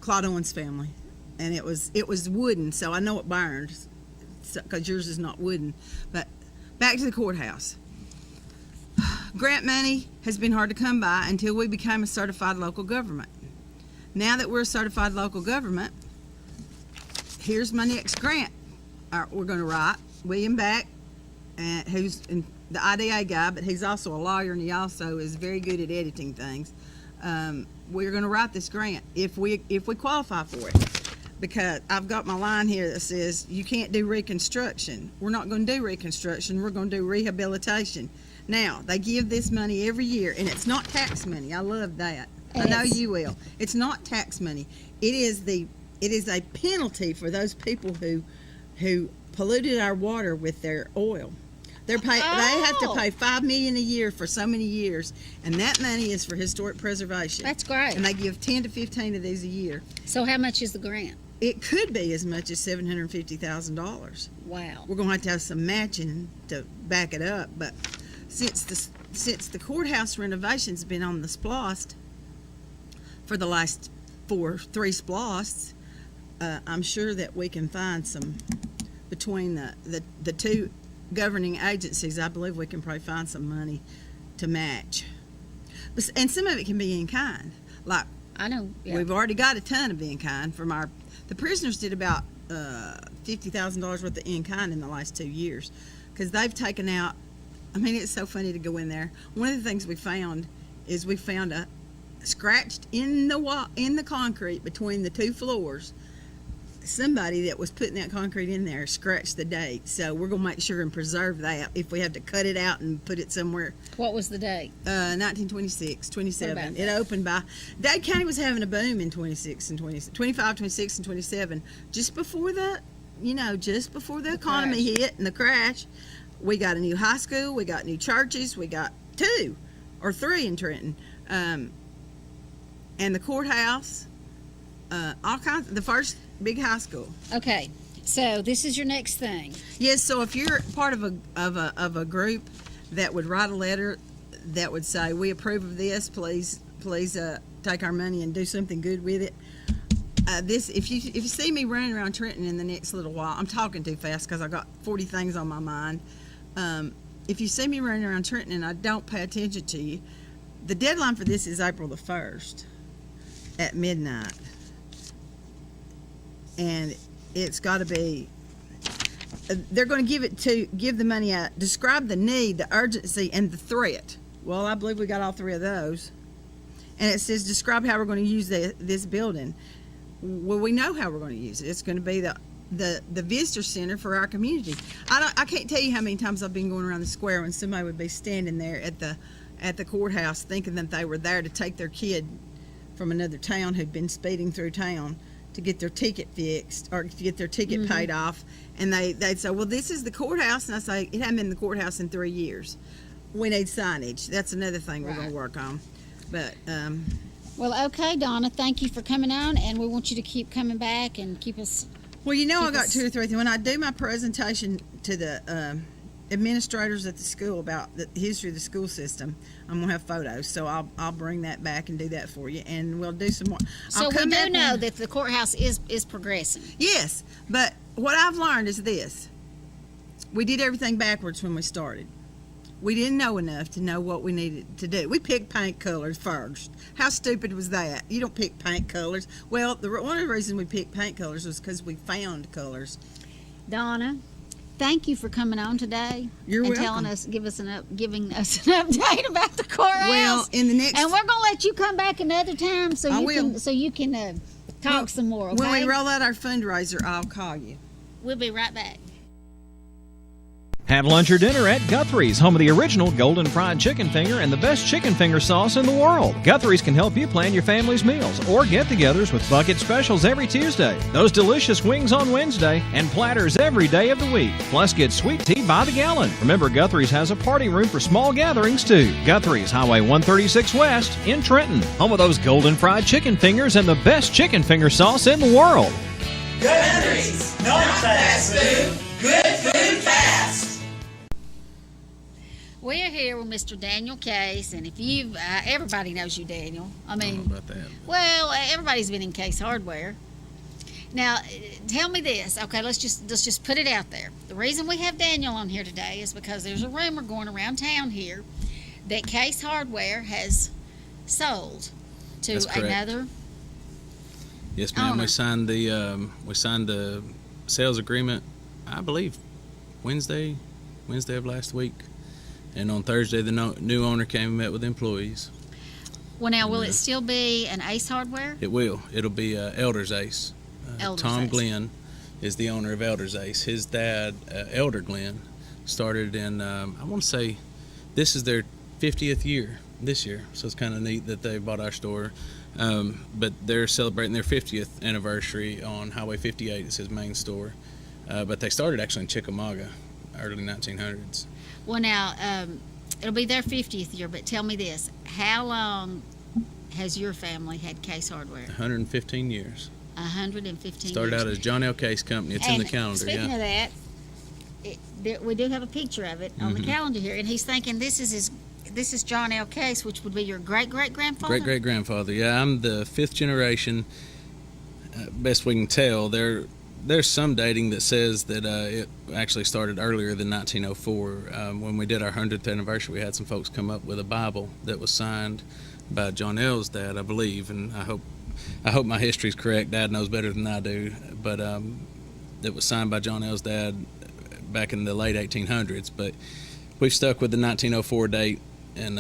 Claude Owens family, and it was wooden, so I know it burned because yours is not wooden. But back to the courthouse. Grant money has been hard to come by until we became a certified local government. Now that we're a certified local government, here's my next grant we're going to write. William Beck, who's the IDA guy, but he's also a lawyer, and he also is very good at editing things. We're going to write this grant if we qualify for it, because I've got my line here that says you can't do reconstruction. We're not going to do reconstruction. We're going to do rehabilitation. Now, they give this money every year, and it's not tax money. I love that. I know you will. It's not tax money. It is a penalty for those people who polluted our water with their oil. They have to pay $5 million a year for so many years, and that money is for historic preservation. That's great. And they give 10 to 15 of these a year. So how much is the grant? It could be as much as $750,000. Wow. We're going to have some matching to back it up, but since the courthouse renovation's been on the SPLOST for the last 3 SPLOSTs, I'm sure that we can find some between the 2 governing agencies. I believe we can probably find some money to match, and some of it can be in kind. Like I know. Yeah. we've already got a ton of in kind from The prisoners did about $50,000 worth of in-kind in the last 2 years, because they've taken out. I mean, it's so funny to go in there. One of the things we found is a scratched in the concrete between the 2 floors. Somebody that was putting that concrete in there scratched the date, so we're gonna make sure and preserve that if we have to cut it out and put it somewhere. What was the date? 1926, 27. What about It opened by Dade County was having a boom in 26 and 20, 25, 26, and 27, just before the economy hit and the crash. We got a new high school, we got new churches, we got 2 or 3 in Trenton, and the courthouse, all kinds. The first big high school. Okay, so this is your next thing. Yes. So if you're part of a group that would write a letter that would say, "We approve of this. Please take our money and do something good with it." If you see me running around Trenton in the next little while, I'm talking too fast because I got 40 things on my mind. If you see me running around Trenton and I don't pay attention to you, the deadline for this is April the 1st at midnight. And it's got to be, they're going to give the money out, describe the need, the urgency, and the threat. Well, I believe we got all 3 of those. And it says, describe how we're going to use this building. Well, we know how we're going to use it. It's going to be the visitor center for our community. I can't tell you how many times I've been going around the square when somebody would be standing there at the courthouse thinking that they were there to take their kid from another town who'd been speeding through town to get their ticket fixed or to get their ticket paid off, and they'd say, "Well, this is the courthouse," and I say, "It hasn't been the courthouse in 3 years. We need signage." That's another thing we're going to work on. But Well, okay, Donna, thank you for coming on, and we want you to keep coming back and keep us. well, I got us- 2 or 3 things. When I do my presentation to the administrators at the school about the history of the school system, I'm gonna have photos, so I'll bring that back and do that for you, and we'll do some more. So I'll we come do back know when- that the courthouse is progressing. Yes, but what I've learned is this: we did everything backwards when we started. We didn't know enough to know what we needed to do. We picked paint colors first. How stupid was that? You don't pick paint colors. Well, one of the reasons we picked paint colors was because we found colors. Donna, thank you for coming on today. You're and welcome. giving us giving us an update about the courthouse. Well, in the next, and we're gonna let you come back another time so I you will. can talk some more. Okay? when we roll out our fundraiser, I'll call you. We'll be right back. Have lunch or dinner at Guthrie's, home of the original Golden Fried Chicken Finger and the best chicken finger sauce in the world. Guthrie's can help you plan your family's meals or get-togethers with bucket specials every Tuesday, those delicious wings on Wednesday, and platters every day of the week. Plus, get sweet tea by the gallon. Remember, Guthrie's has a party room for small gatherings, too. Guthrie's, Highway 136 West in Trenton, home of those Golden Fried Chicken Fingers and the best chicken finger sauce in the world. Guthrie's, not fast food, good food fast. We're here with Mr. Daniel Case, and if you've everybody knows you, Daniel. I mean, about that. well, everybody's been in Case Hardware. Now, tell me this. Okay, let's just put it out there. The reason we have Daniel on here today is because there's a rumor going around town here that Case Hardware has sold to That's correct. another. Yes, ma'am. Owner. We signed the sales agreement, I believe, Wednesday of last week, and on Thursday the new owner came and met with employees. Well, now, will it still be an Ace Hardware? It will. It'll be Elder's Ace. Elder's Tom Ace. Glenn is the owner of Elder's Ace. His dad, Elder Glenn, started in I want to say this is their 50th year this year, so it's kind of neat that they bought our store. But they're celebrating their 50th anniversary on Highway 58. It's his main store. But they started actually in Chickamauga, early 1900s. Well, now, it'll be their 50th year, but tell me this. How long has your family had Case Hardware? 115 years. 115 Started years. out as John L. Case Company. It's in the calendar, Speaking yeah. of that, we do have a picture of it on the calendar here, and he's thinking this is John L. Case, which would be your great-great-grandfather? Great-great-grandfather, yeah. I'm the 5th generation. Best we can tell, there's some dating that says that it actually started earlier than 1904. When we did our 100th anniversary, we had some folks come up with a Bible that was signed by John L.'s dad, I believe, and I hope I hope my history's correct. Dad knows better than I do, but it was signed by John L's dad back in the late 1800s. But we've stuck with the 1904 date, and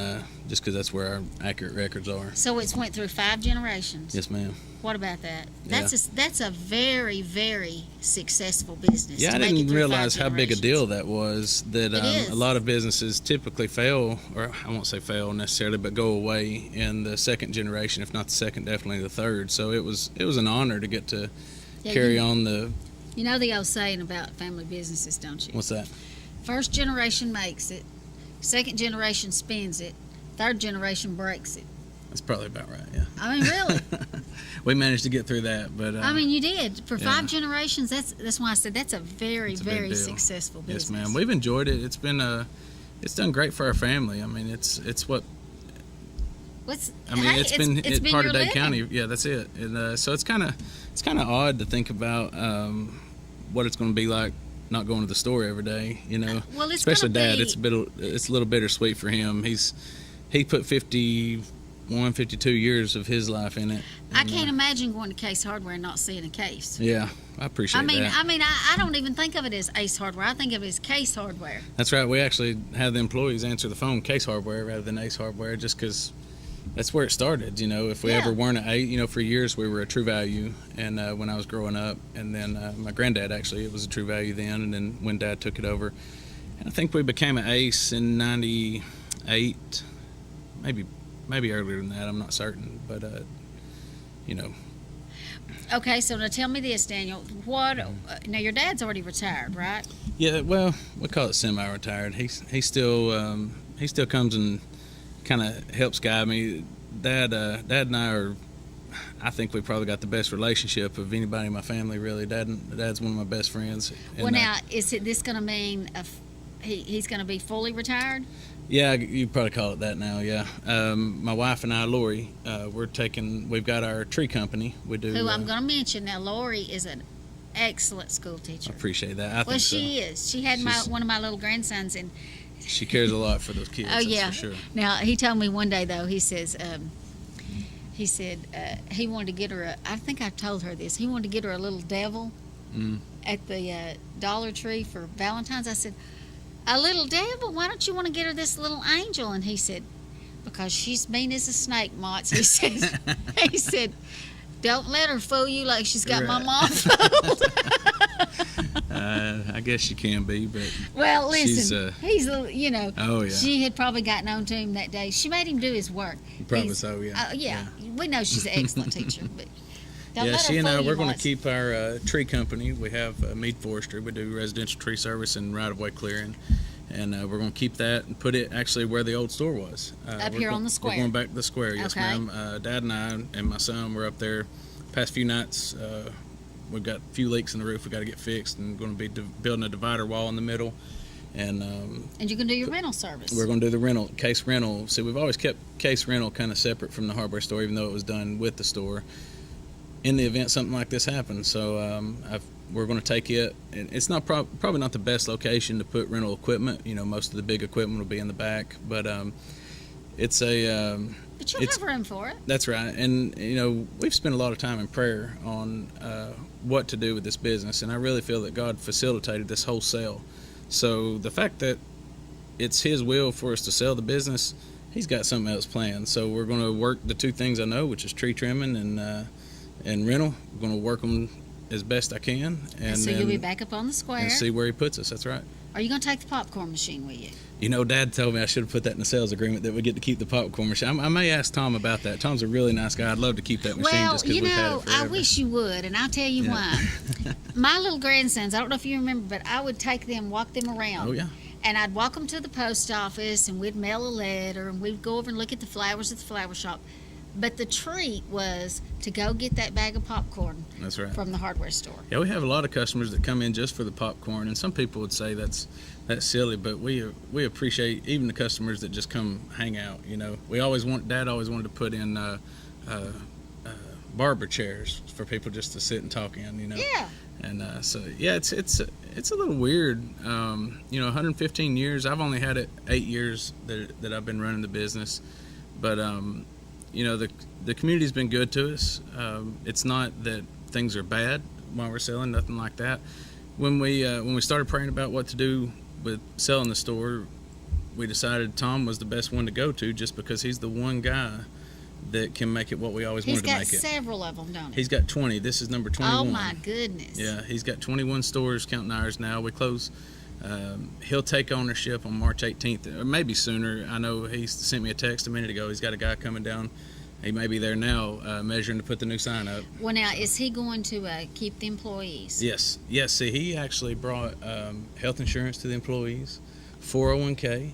just because that's where our accurate records are. So it's went through 5 generations. Yes, ma'am. What about that? Yeah. That's a very, very successful business. Yeah, to I make it didn't through 5 realize how big a generations. deal that was. That It is. a lot of businesses typically fail, or I won't say fail necessarily, but go away in the second generation, if not the second, definitely the third. So it was an honor to get to Yeah, carry on the. You know the old saying about family businesses, don't you? What's that? First generation makes it, second generation spends it, third generation breaks it. That's probably about right. Yeah. I mean, really. We managed to get through that, but I mean, you did for yeah. 5 generations. That's why I said that's a very, It's a big very deal. successful business. yes, ma'am. We've enjoyed it. It's been it's done great for our family. I mean, it's what What's, I mean. hey, It's been part your of Dade living. County. Yeah, that's it. And so it's kind of odd to think about what it's going to be like not going to the store every day. You know, Well, it's especially gonna Dad. be- It's a little bittersweet for him. He put 52 years of his life in it. I And, can't imagine going to Case Hardware and not seeing a case. Yeah, I appreciate that. I don't even think of it as Ace Hardware. I think of it as Case Hardware. That's right. We actually have the employees answer the phone Case Hardware rather than Ace Hardware, just because that's where it started. You know, if we Yeah. ever weren't at Ace, for years we were a True Value, and when I was growing up, and then my granddad actually, it was a True Value then, and then when Dad took it over, and I think we became an Ace in '98, maybe earlier than that. I'm not certain, but Okay, so now tell me this, Daniel. What? Now your dad's already retired, right? Yeah, well, we call it semi-retired. He still comes and kind of helps guide me. Dad and I are. I think we probably got the best relationship of anybody in my family. Really, Dad's one of my best friends. Well, And, now is this going to mean he's going to be fully retired? yeah, you probably call it that now. Yeah, my wife and I, Lori, we've got our tree company. We do. Who I'm going to mention now. Lori is an excellent school teacher. I appreciate that. I Well, think so. she is. She had one of my little grandsons, and She cares a lot for those kids. oh that's yeah. for sure. Now he told me one day though. He said he wanted to get her. I think I told her this. He wanted to get her a little devil at the Dollar Tree for Valentine's. I said, a little devil? Why don't you want to get her this little angel? And he said, because she's mean as a snake, Mott's. He said, don't let her fool you like she's got my Right. mom fooled. I guess she can be, but Well, She's, listen, he's oh, yeah. She had probably gotten on to him that day. She made him do his work. Probably so, yeah. Yeah, we know she's an excellent teacher, but don't yeah, let her she and I, fool you, we're going to Mott's. keep our tree company. We have Mead Forestry. We do residential tree service and right-of-way clearing. And we're going to keep that and put it actually where the old store was. Up We're here go- on the square. We're going back to the square, yes, Okay. ma'am. Dad and I and my son were up there past few nights. We've got a few leaks in the roof we got to get fixed, and going to be building a divider wall in the middle. And And you can do your rental service. we're going to do the case rental. See, we've always kept case rental kind of separate from the hardware store, even though it was done with the store. In the event something like this happens, so we're going to take it. And it's not probably not the best location to put rental equipment. Most of the big equipment will be in the back, but it's a. But you'll have room for it. That's right, and we've spent a lot of time in prayer on what to do with this business, and I really feel that God facilitated this whole sale. So the fact that it's His will for us to sell the business, He's got something else planned. So we're going to work the two things I know, which is tree trimming and rental. We're going to work them as best I can, And so then, you'll be back up on the square. and see where He puts us. That's right. Are you going to take the popcorn machine with you? Dad told me I should have put that in the sales agreement that we get to keep the popcorn machine. I may ask Tom about that. Tom's a really nice guy. I'd love to keep that machine Well, just because you we've had know, it forever. I wish you would, and I'll tell you Yeah. why. My little grandsons, I don't know if you remember, but I would take them, walk them around. Oh, yeah. And I'd walk them to the post office, and we'd mail a letter, and we'd go over and look at the flowers at the flower shop. But the treat was to go get that bag of popcorn That's right. from the hardware store. Yeah, we have a lot of customers that come in just for the popcorn, and some people would say that's silly, but we appreciate even the customers that just come hang out. Dad always wanted to put in barber chairs for people just to sit and talk in. Yeah. And so yeah, it's a little weird. 115 years. I've only had it 8 years that I've been running the business, but you know, the community's been good to us. It's not that things are bad while we're selling, nothing like that. When we started praying about what to do with selling the store, we decided Tom was the best one to go to, just because he's the one guy that can make it what we always He's wanted to got make it. several of them, don't he? He's got 20. This is number 21. Oh my goodness. Yeah, he's got 21 stores counting ours now. We close. He'll take ownership on March 18th, or maybe sooner. I know he sent me a text a minute ago. He's got a guy coming down. He may be there now, measuring to put the new sign up. Well, now, is he going to keep the employees? Yes. See, he actually brought health insurance to the employees, 401k.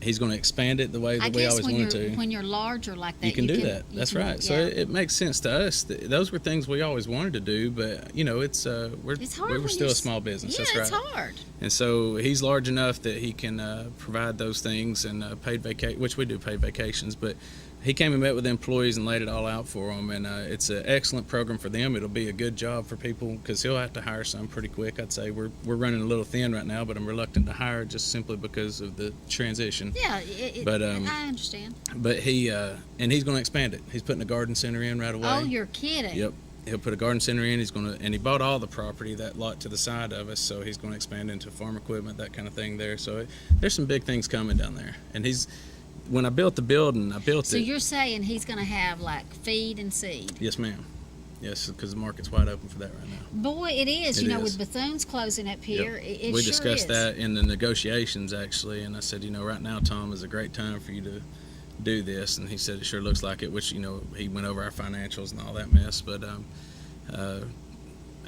He's going to expand it the way that we always wanted to. When you're larger like that, you can do that. That's can, right. So it makes sense to us. Those were things we always wanted to do, but you know, it's hard. We're still a small business. Yeah, that's right. it's hard. And so he's large enough that he can provide those things and paid which we do paid vacations, but. He came and met with the employees and laid it all out for them, and it's an excellent program for them. It'll be a good job for people because he'll have to hire some pretty quick. I'd say we're running a little thin right now, but I'm reluctant to hire just simply because of the transition. Yeah, but I understand. But he's going to expand it. He's putting a garden center in right away. Oh, you're kidding. Yep. He'll put a garden center in. And he bought all the property, that lot to the side of us, so he's going to expand into farm equipment, that kind of thing there. So there's some big things coming down there, and when I built the building, So you're saying he's going to have like feed and seed? Yes, ma'am. Yes, because the market's wide open for that right now. Boy, it is. It is. With Bethune's closing up here, it we sure discussed is. that in the negotiations, actually, and I said, right now, Tom, is a great time for you to do this, and he said it sure looks like it, which, he went over our financials and all that mess, but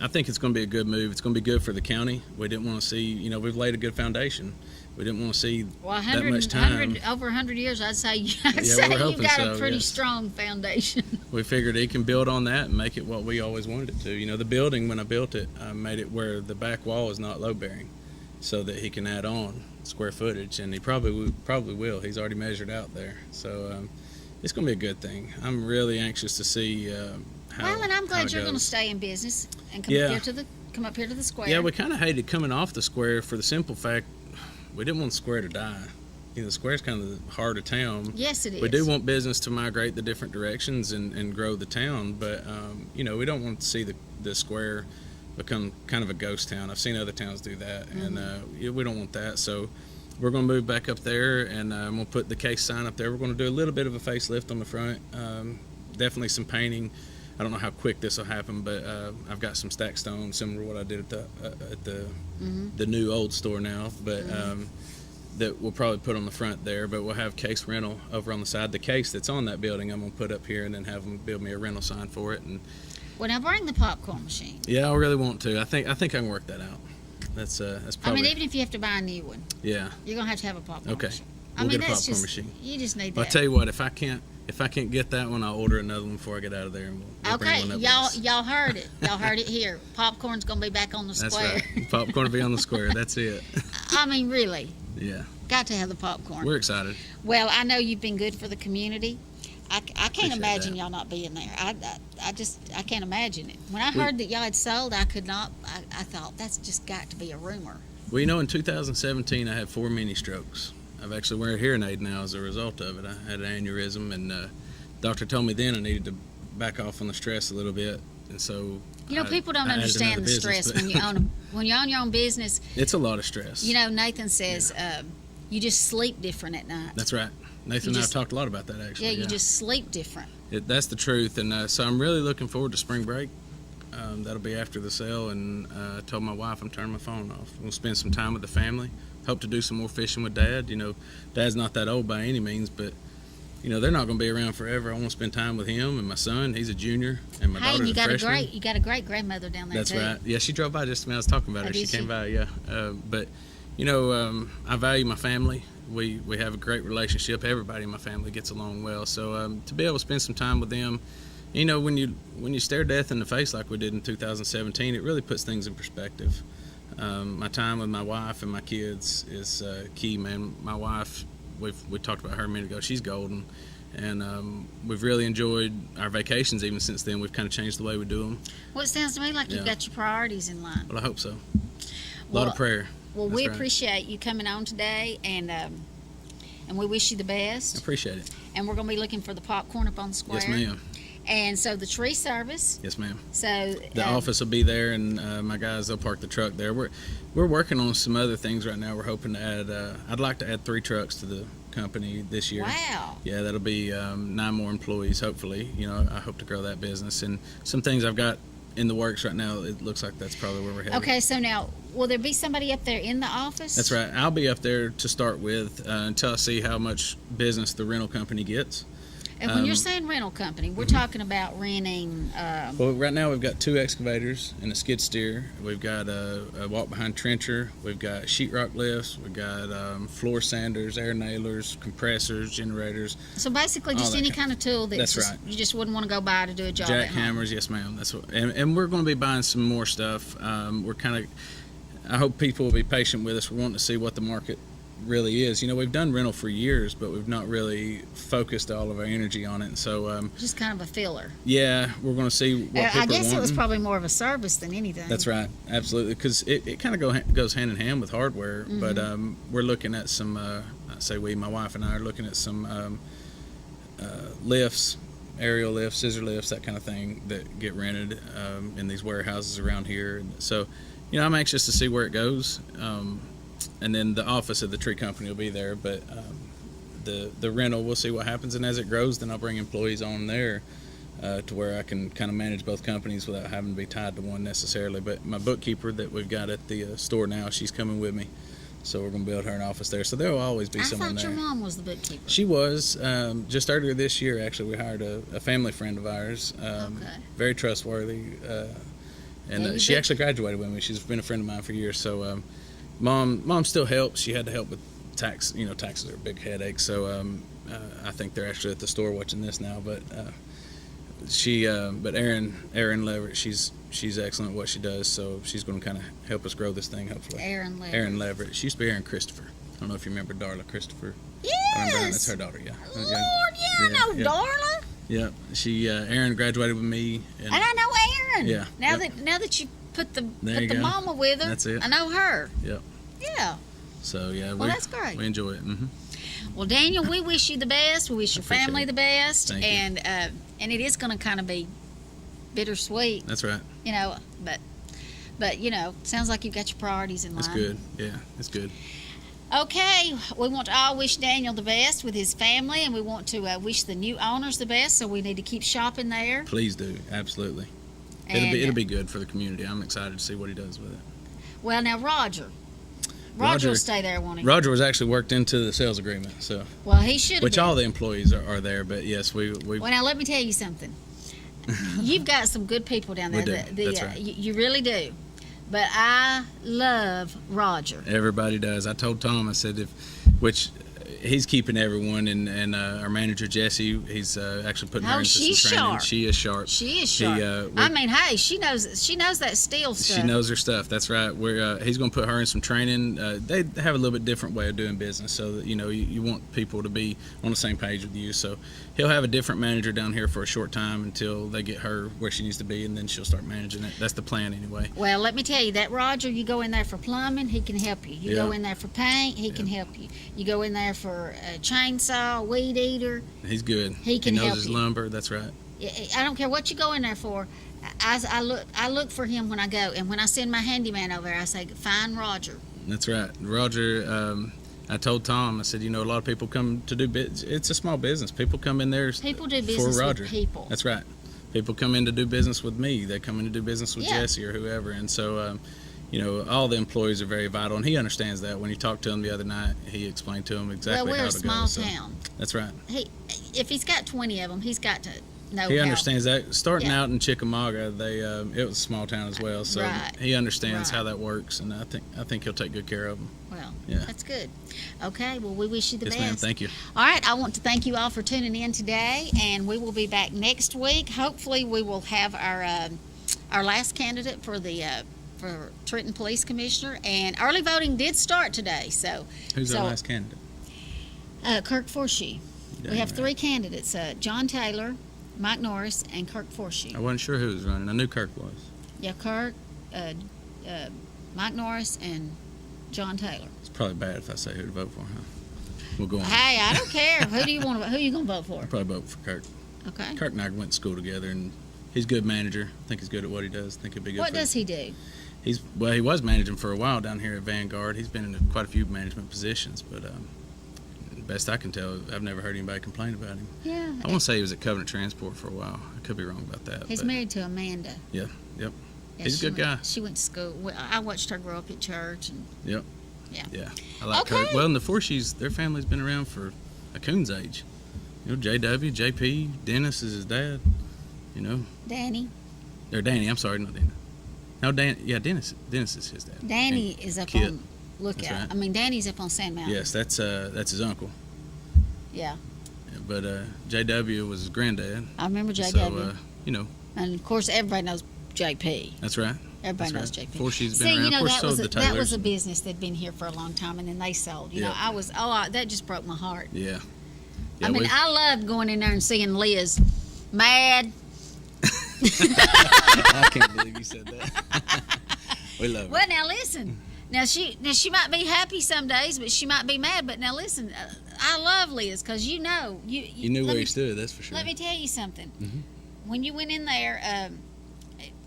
I think it's going to be a good move. It's going to be good for the county. We didn't want to see, we've laid a good foundation. We didn't want to see that much time. Over 100 years, I'd say you've hoping got so, a pretty yes. strong foundation. We figured he can build on that and make it what we always wanted it to. The building, when I built it, I made it where the back wall is not load bearing, so that he can add on square footage, and he probably will. He's already measured out there, so it's going to be a good thing. I'm really anxious to see how. Well, and I'm glad you're goes. going to stay in business and come up here to the square. Yeah, we kind of hated coming off the square for the simple fact we didn't want the square to die. The square's kind of the heart of town. Yes, it is. We do want business to migrate the different directions and grow the town, but we don't want to see the square become kind of a ghost town. I've seen other towns do that, and we don't want that. So we're going to move back up there, and I'm going to put the case sign up there. We're going to do a little bit of a facelift on the front, definitely some painting. I don't know how quick this will happen, but I've got some stacked stone, similar to what I did at the new old store now, but that we'll probably put on the front there. But we'll have case rental over on the side. The case that's on that building, I'm gonna put up here, and then have them build me a rental sign for it. And well, now bring the popcorn machine. yeah, I really want to. I think I can work that out. That's probably. even if you have to buy a new one, yeah, you're gonna have to have a popcorn okay. machine. We'll get a that's popcorn just machine. You just need I'll that. tell you what, if I can't get that one, I'll order another one before I get out of there, and we'll bring Okay, one up with us. y'all heard it. Y'all heard it here. Popcorn's gonna be back on the That's square. right. Popcorn will be on the square. That's it. Really, Yeah, got to have the popcorn. we're excited. Well, I know you've been good for the community. I can't Appreciate imagine that. y'all not being there. I can't imagine it. When I heard that y'all had sold, I could not. I thought that's just got to be a rumor. Well, in 2017, I had 4 mini strokes. I've actually wearing a hearing aid now as a result of it. I had an aneurysm, and doctor told me then I needed to back off on the stress a little bit, and so. People don't I added understand another the business, stress but- when you own your own business. It's a lot of stress. Nathan says you just sleep different at night. That's right. Nathan and I have talked a lot about that, actually. Yeah, you just sleep different. That's the truth, and so I'm really looking forward to spring break. That'll be after the sale, and I told my wife I'm turning my phone off. We'll spend some time with the family. Hope to do some more fishing with Dad. Dad's not that old by any means, but they're not going to be around forever. I want to spend time with him and my son. He's a junior, and my daughter's a freshman. You got a great grandmother down there. That's too. right. Yeah, she drove by just when I was talking about her. She came by. Yeah, but I value my family. We have a great relationship. Everybody in my family gets along well. So to be able to spend some time with them, when you stare death in the face like we did in 2017, it really puts things in perspective. My time with my wife and my kids is key, man. My wife, we talked about her a minute ago. She's golden, and we've really enjoyed our vacations. Even since then, we've kind of changed the way we do them. Well, it sounds to me like you've Yeah. got your priorities in line. Well, I hope so. A lot of prayer. Well, That's we right. appreciate you coming on today, and and we wish you the I best. appreciate it. And we're going to be looking for the popcorn up on the square. Yes, ma'am. And so the tree service. Yes, ma'am. So The office will be there, and my guys, they'll park the truck there. We're working on some other things right now. We're hoping to add. I'd like to add 3 trucks to the company this year. Wow. Yeah, that'll be 9 more employees. Hopefully, I hope to grow that business, and some things I've got in the works right now. It looks like that's probably where we're headed. Okay, so now will there be somebody up there in the office? That's right. I'll be up there to start with until I see how much business the rental company gets. And when you're saying rental company, we're talking about renting. Well, right now we've got 2 excavators and a skid steer. We've got a walk-behind trencher. We've got sheetrock lifts. We've got floor sanders, air nailers, compressors, generators, So basically, all just that any kind- kind of tool That's just, right. you just wouldn't want to go buy to do a job at home. jackhammers. Yes, ma'am. That's what. And we're going to be buying some more stuff. We're kind of. I hope people will be patient with us. We're wanting to see what the market really is. We've done rental for years, but we've not really focused all of our energy on it. And so, Just kind of a filler. yeah, we're going to see what people I guess are it was wanting. probably more of a service than anything. That's right, absolutely, because it kind of goes hand in hand with hardware. Mm-hmm. But we're looking at some. I say we, my wife and I are looking at some lifts, aerial lifts, scissor lifts, that kind of thing that get rented in these warehouses around here. And so, I'm anxious to see where it goes. And then the office of the tree company will be there, but the rental, we'll see what happens. And as it grows, then I'll bring employees on there to where I can kind of manage both companies without having to be tied to one necessarily. But my bookkeeper that we've got at the store now, she's coming with me, so we're going to build her an office there. So there will always be I someone thought there. your mom was the bookkeeper. She was just earlier this year. Actually, we hired a family friend of ours, Okay. very trustworthy, and Yeah, you she bet. actually graduated with me. She's been a friend of mine for years. So, mom still helps. She had to help with tax. Taxes are a big headache. So, I think they're actually at the store watching this now. But but Erin Leverett, she's excellent at what she does. So she's going to kind of help us grow this thing. Hopefully, Erin Leverett. Erin Leverett. She used to be Erin Christopher. I don't know if you remember Darla Christopher. Yes. That's her daughter. Yeah. Lord, yeah, I know Darla. Yeah, she Erin graduated with me, And I know Erin. Yeah, Now yep. that you put the There you go. mama with her, That's it. I know her. Yep. Yeah. So yeah, Well, that's great. We enjoy it. Mm-hmm. Well, Daniel, we wish you the best. We wish your Appreciate family it. the best, Thank you. and it is going to kind of be bittersweet, That's right. but sounds like you've got your priorities in line. That's good. Yeah, it's good. Okay, we want to all wish Daniel the best with his family, and we want to wish the new owners the best. So we need to keep shopping there. Please do. Absolutely. And, It'll be good for the community. I'm excited to see what he does with it. Well, now Roger Roger- will stay there, won't he? Roger was actually worked into the sales agreement, so Well, he should have. which been. all the employees are there. But yes, we Well, now let me tell you something. You've got some good people down there. We do. That's right. You really do. But I love Roger. Everybody does. I told Tom, I said, which he's keeping everyone, and our manager Jesse, he's actually putting her Oh, into she's some training. sharp. She is sharp. She is sharp. I mean, hey, she knows that steel stuff. She knows her stuff. That's right. He's going to put her in some training. They have a little bit different way of doing business, so that you want people to be on the same page with you. So he'll have a different manager down here for a short time until they get her where she needs to be, and then she'll start managing it. That's the plan anyway. Well, let me tell you, that Roger, you go in there for plumbing, he can help you. You go Yeah. in there for paint, he can help you. You go in there for a chainsaw, weed eater. He's good. He can knows help his you. lumber. That's right. I don't care what you go in there for. I look for him when I go, and when I send my handyman over there, I say, find Roger. That's right. Roger, I told Tom, I said, a lot of people come to do business. It's a small business. People come in there People do for business with Roger. people. That's right. People come in to do business with me. They come in to do business with Yeah. Jesse or whoever. And so, all the employees are very vital, and he understands that. When you talked to him the other night, he explained to him exactly Well, we're how a to small go. So, town. that's right. If he's got 20 of them, he's got to know He how. understands that. Starting Yeah. out in Chickamauga, it was a small town as well. So Right. he understands Right. how that works, and I think he'll take good care of them. Well, Yeah. that's good. Okay, well, we wish you the Yes, best. ma'am. Thank you. All right, I want to thank you all for tuning in today, and we will be back next week. Hopefully, we will have our last candidate for Trenton Police Commissioner, and early voting did start today. So, Who's our last candidate? Kirk Forshee. We have 3 candidates: John Taylor, Mike Norris, and Kirk Forshee. I wasn't sure who was running. I knew Kirk was. Yeah, Kirk, Mike Norris, and John Taylor. It's probably bad if I say who to vote for, huh? We'll go on. Hey, I don't care. Who you gonna vote for? Probably vote for Kirk. Okay. Kirk and I went to school together, and he's a good manager. I think he's good at what he does. I think he'll be good. What does he do? He was managing for a while down here at Vanguard. He's been in quite a few management positions, but best I can tell, I've never heard anybody complain about him. Yeah. I want to say he was at Covenant Transport for a while. I could be wrong about that. He's but married to Amanda. Yeah, yep. Yeah, He's a good guy. She went to school. I watched her grow up at church. And Yep. Yeah. I like Okay. Kirk. Well, and the Forshees, their family's been around for a coon's age. You know, JW, JP, Dennis is his dad. You know, Danny. or Danny. I'm sorry, not Danny. No, Dennis is his dad. Danny And is up Kit. on Lookout. That's right. I mean, Danny's up on Sand Mountain. Yes, that's his uncle. Yeah. But JW was his granddad. I remember JW. So, you know, and of course, everybody knows JP. that's right. Everybody knows That's right. JP. Forshee's been See, around. you know, Of course, that so was, have the that was Taylors. a business that'd been here for a long time, and then they sold. You know, Yeah. that just broke my heart. Yeah. I mean, I loved going in there and seeing Liz mad. I can't believe you said that. We love her. Well, now listen. Now she might be happy some days, but she might be mad. But now listen, I love Liz because you know You knew let where me- he stood, that's for sure. Let me tell you something. Mm-hmm. When you went in there,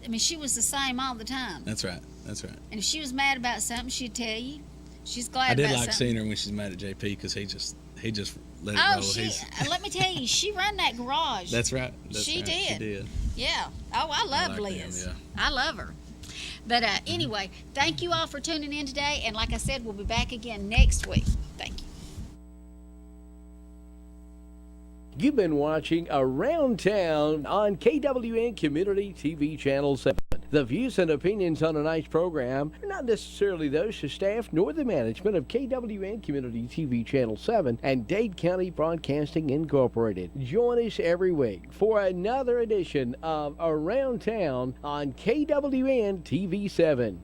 I mean, she was the same all the time. That's right. That's right. And if she was mad about something, she'd tell you. She's glad I did about like something. seeing her when she's mad at JP because he just let it Oh, roll. let me tell you, she run that garage. That's right. That's She right. did. She did. Yeah. Oh, I love like them, Liz. yeah. I love her. But anyway, thank you all for tuning in today. And like I said, we'll be back again next week. Thank you. You've been watching Around Town on KWN Community TV Channel 7. The views and opinions on tonight's program are not necessarily those of staff nor the management of KWN Community TV Channel 7 and Dade County Broadcasting Incorporated. Join us every week for another edition of Around Town on KWN TV 7.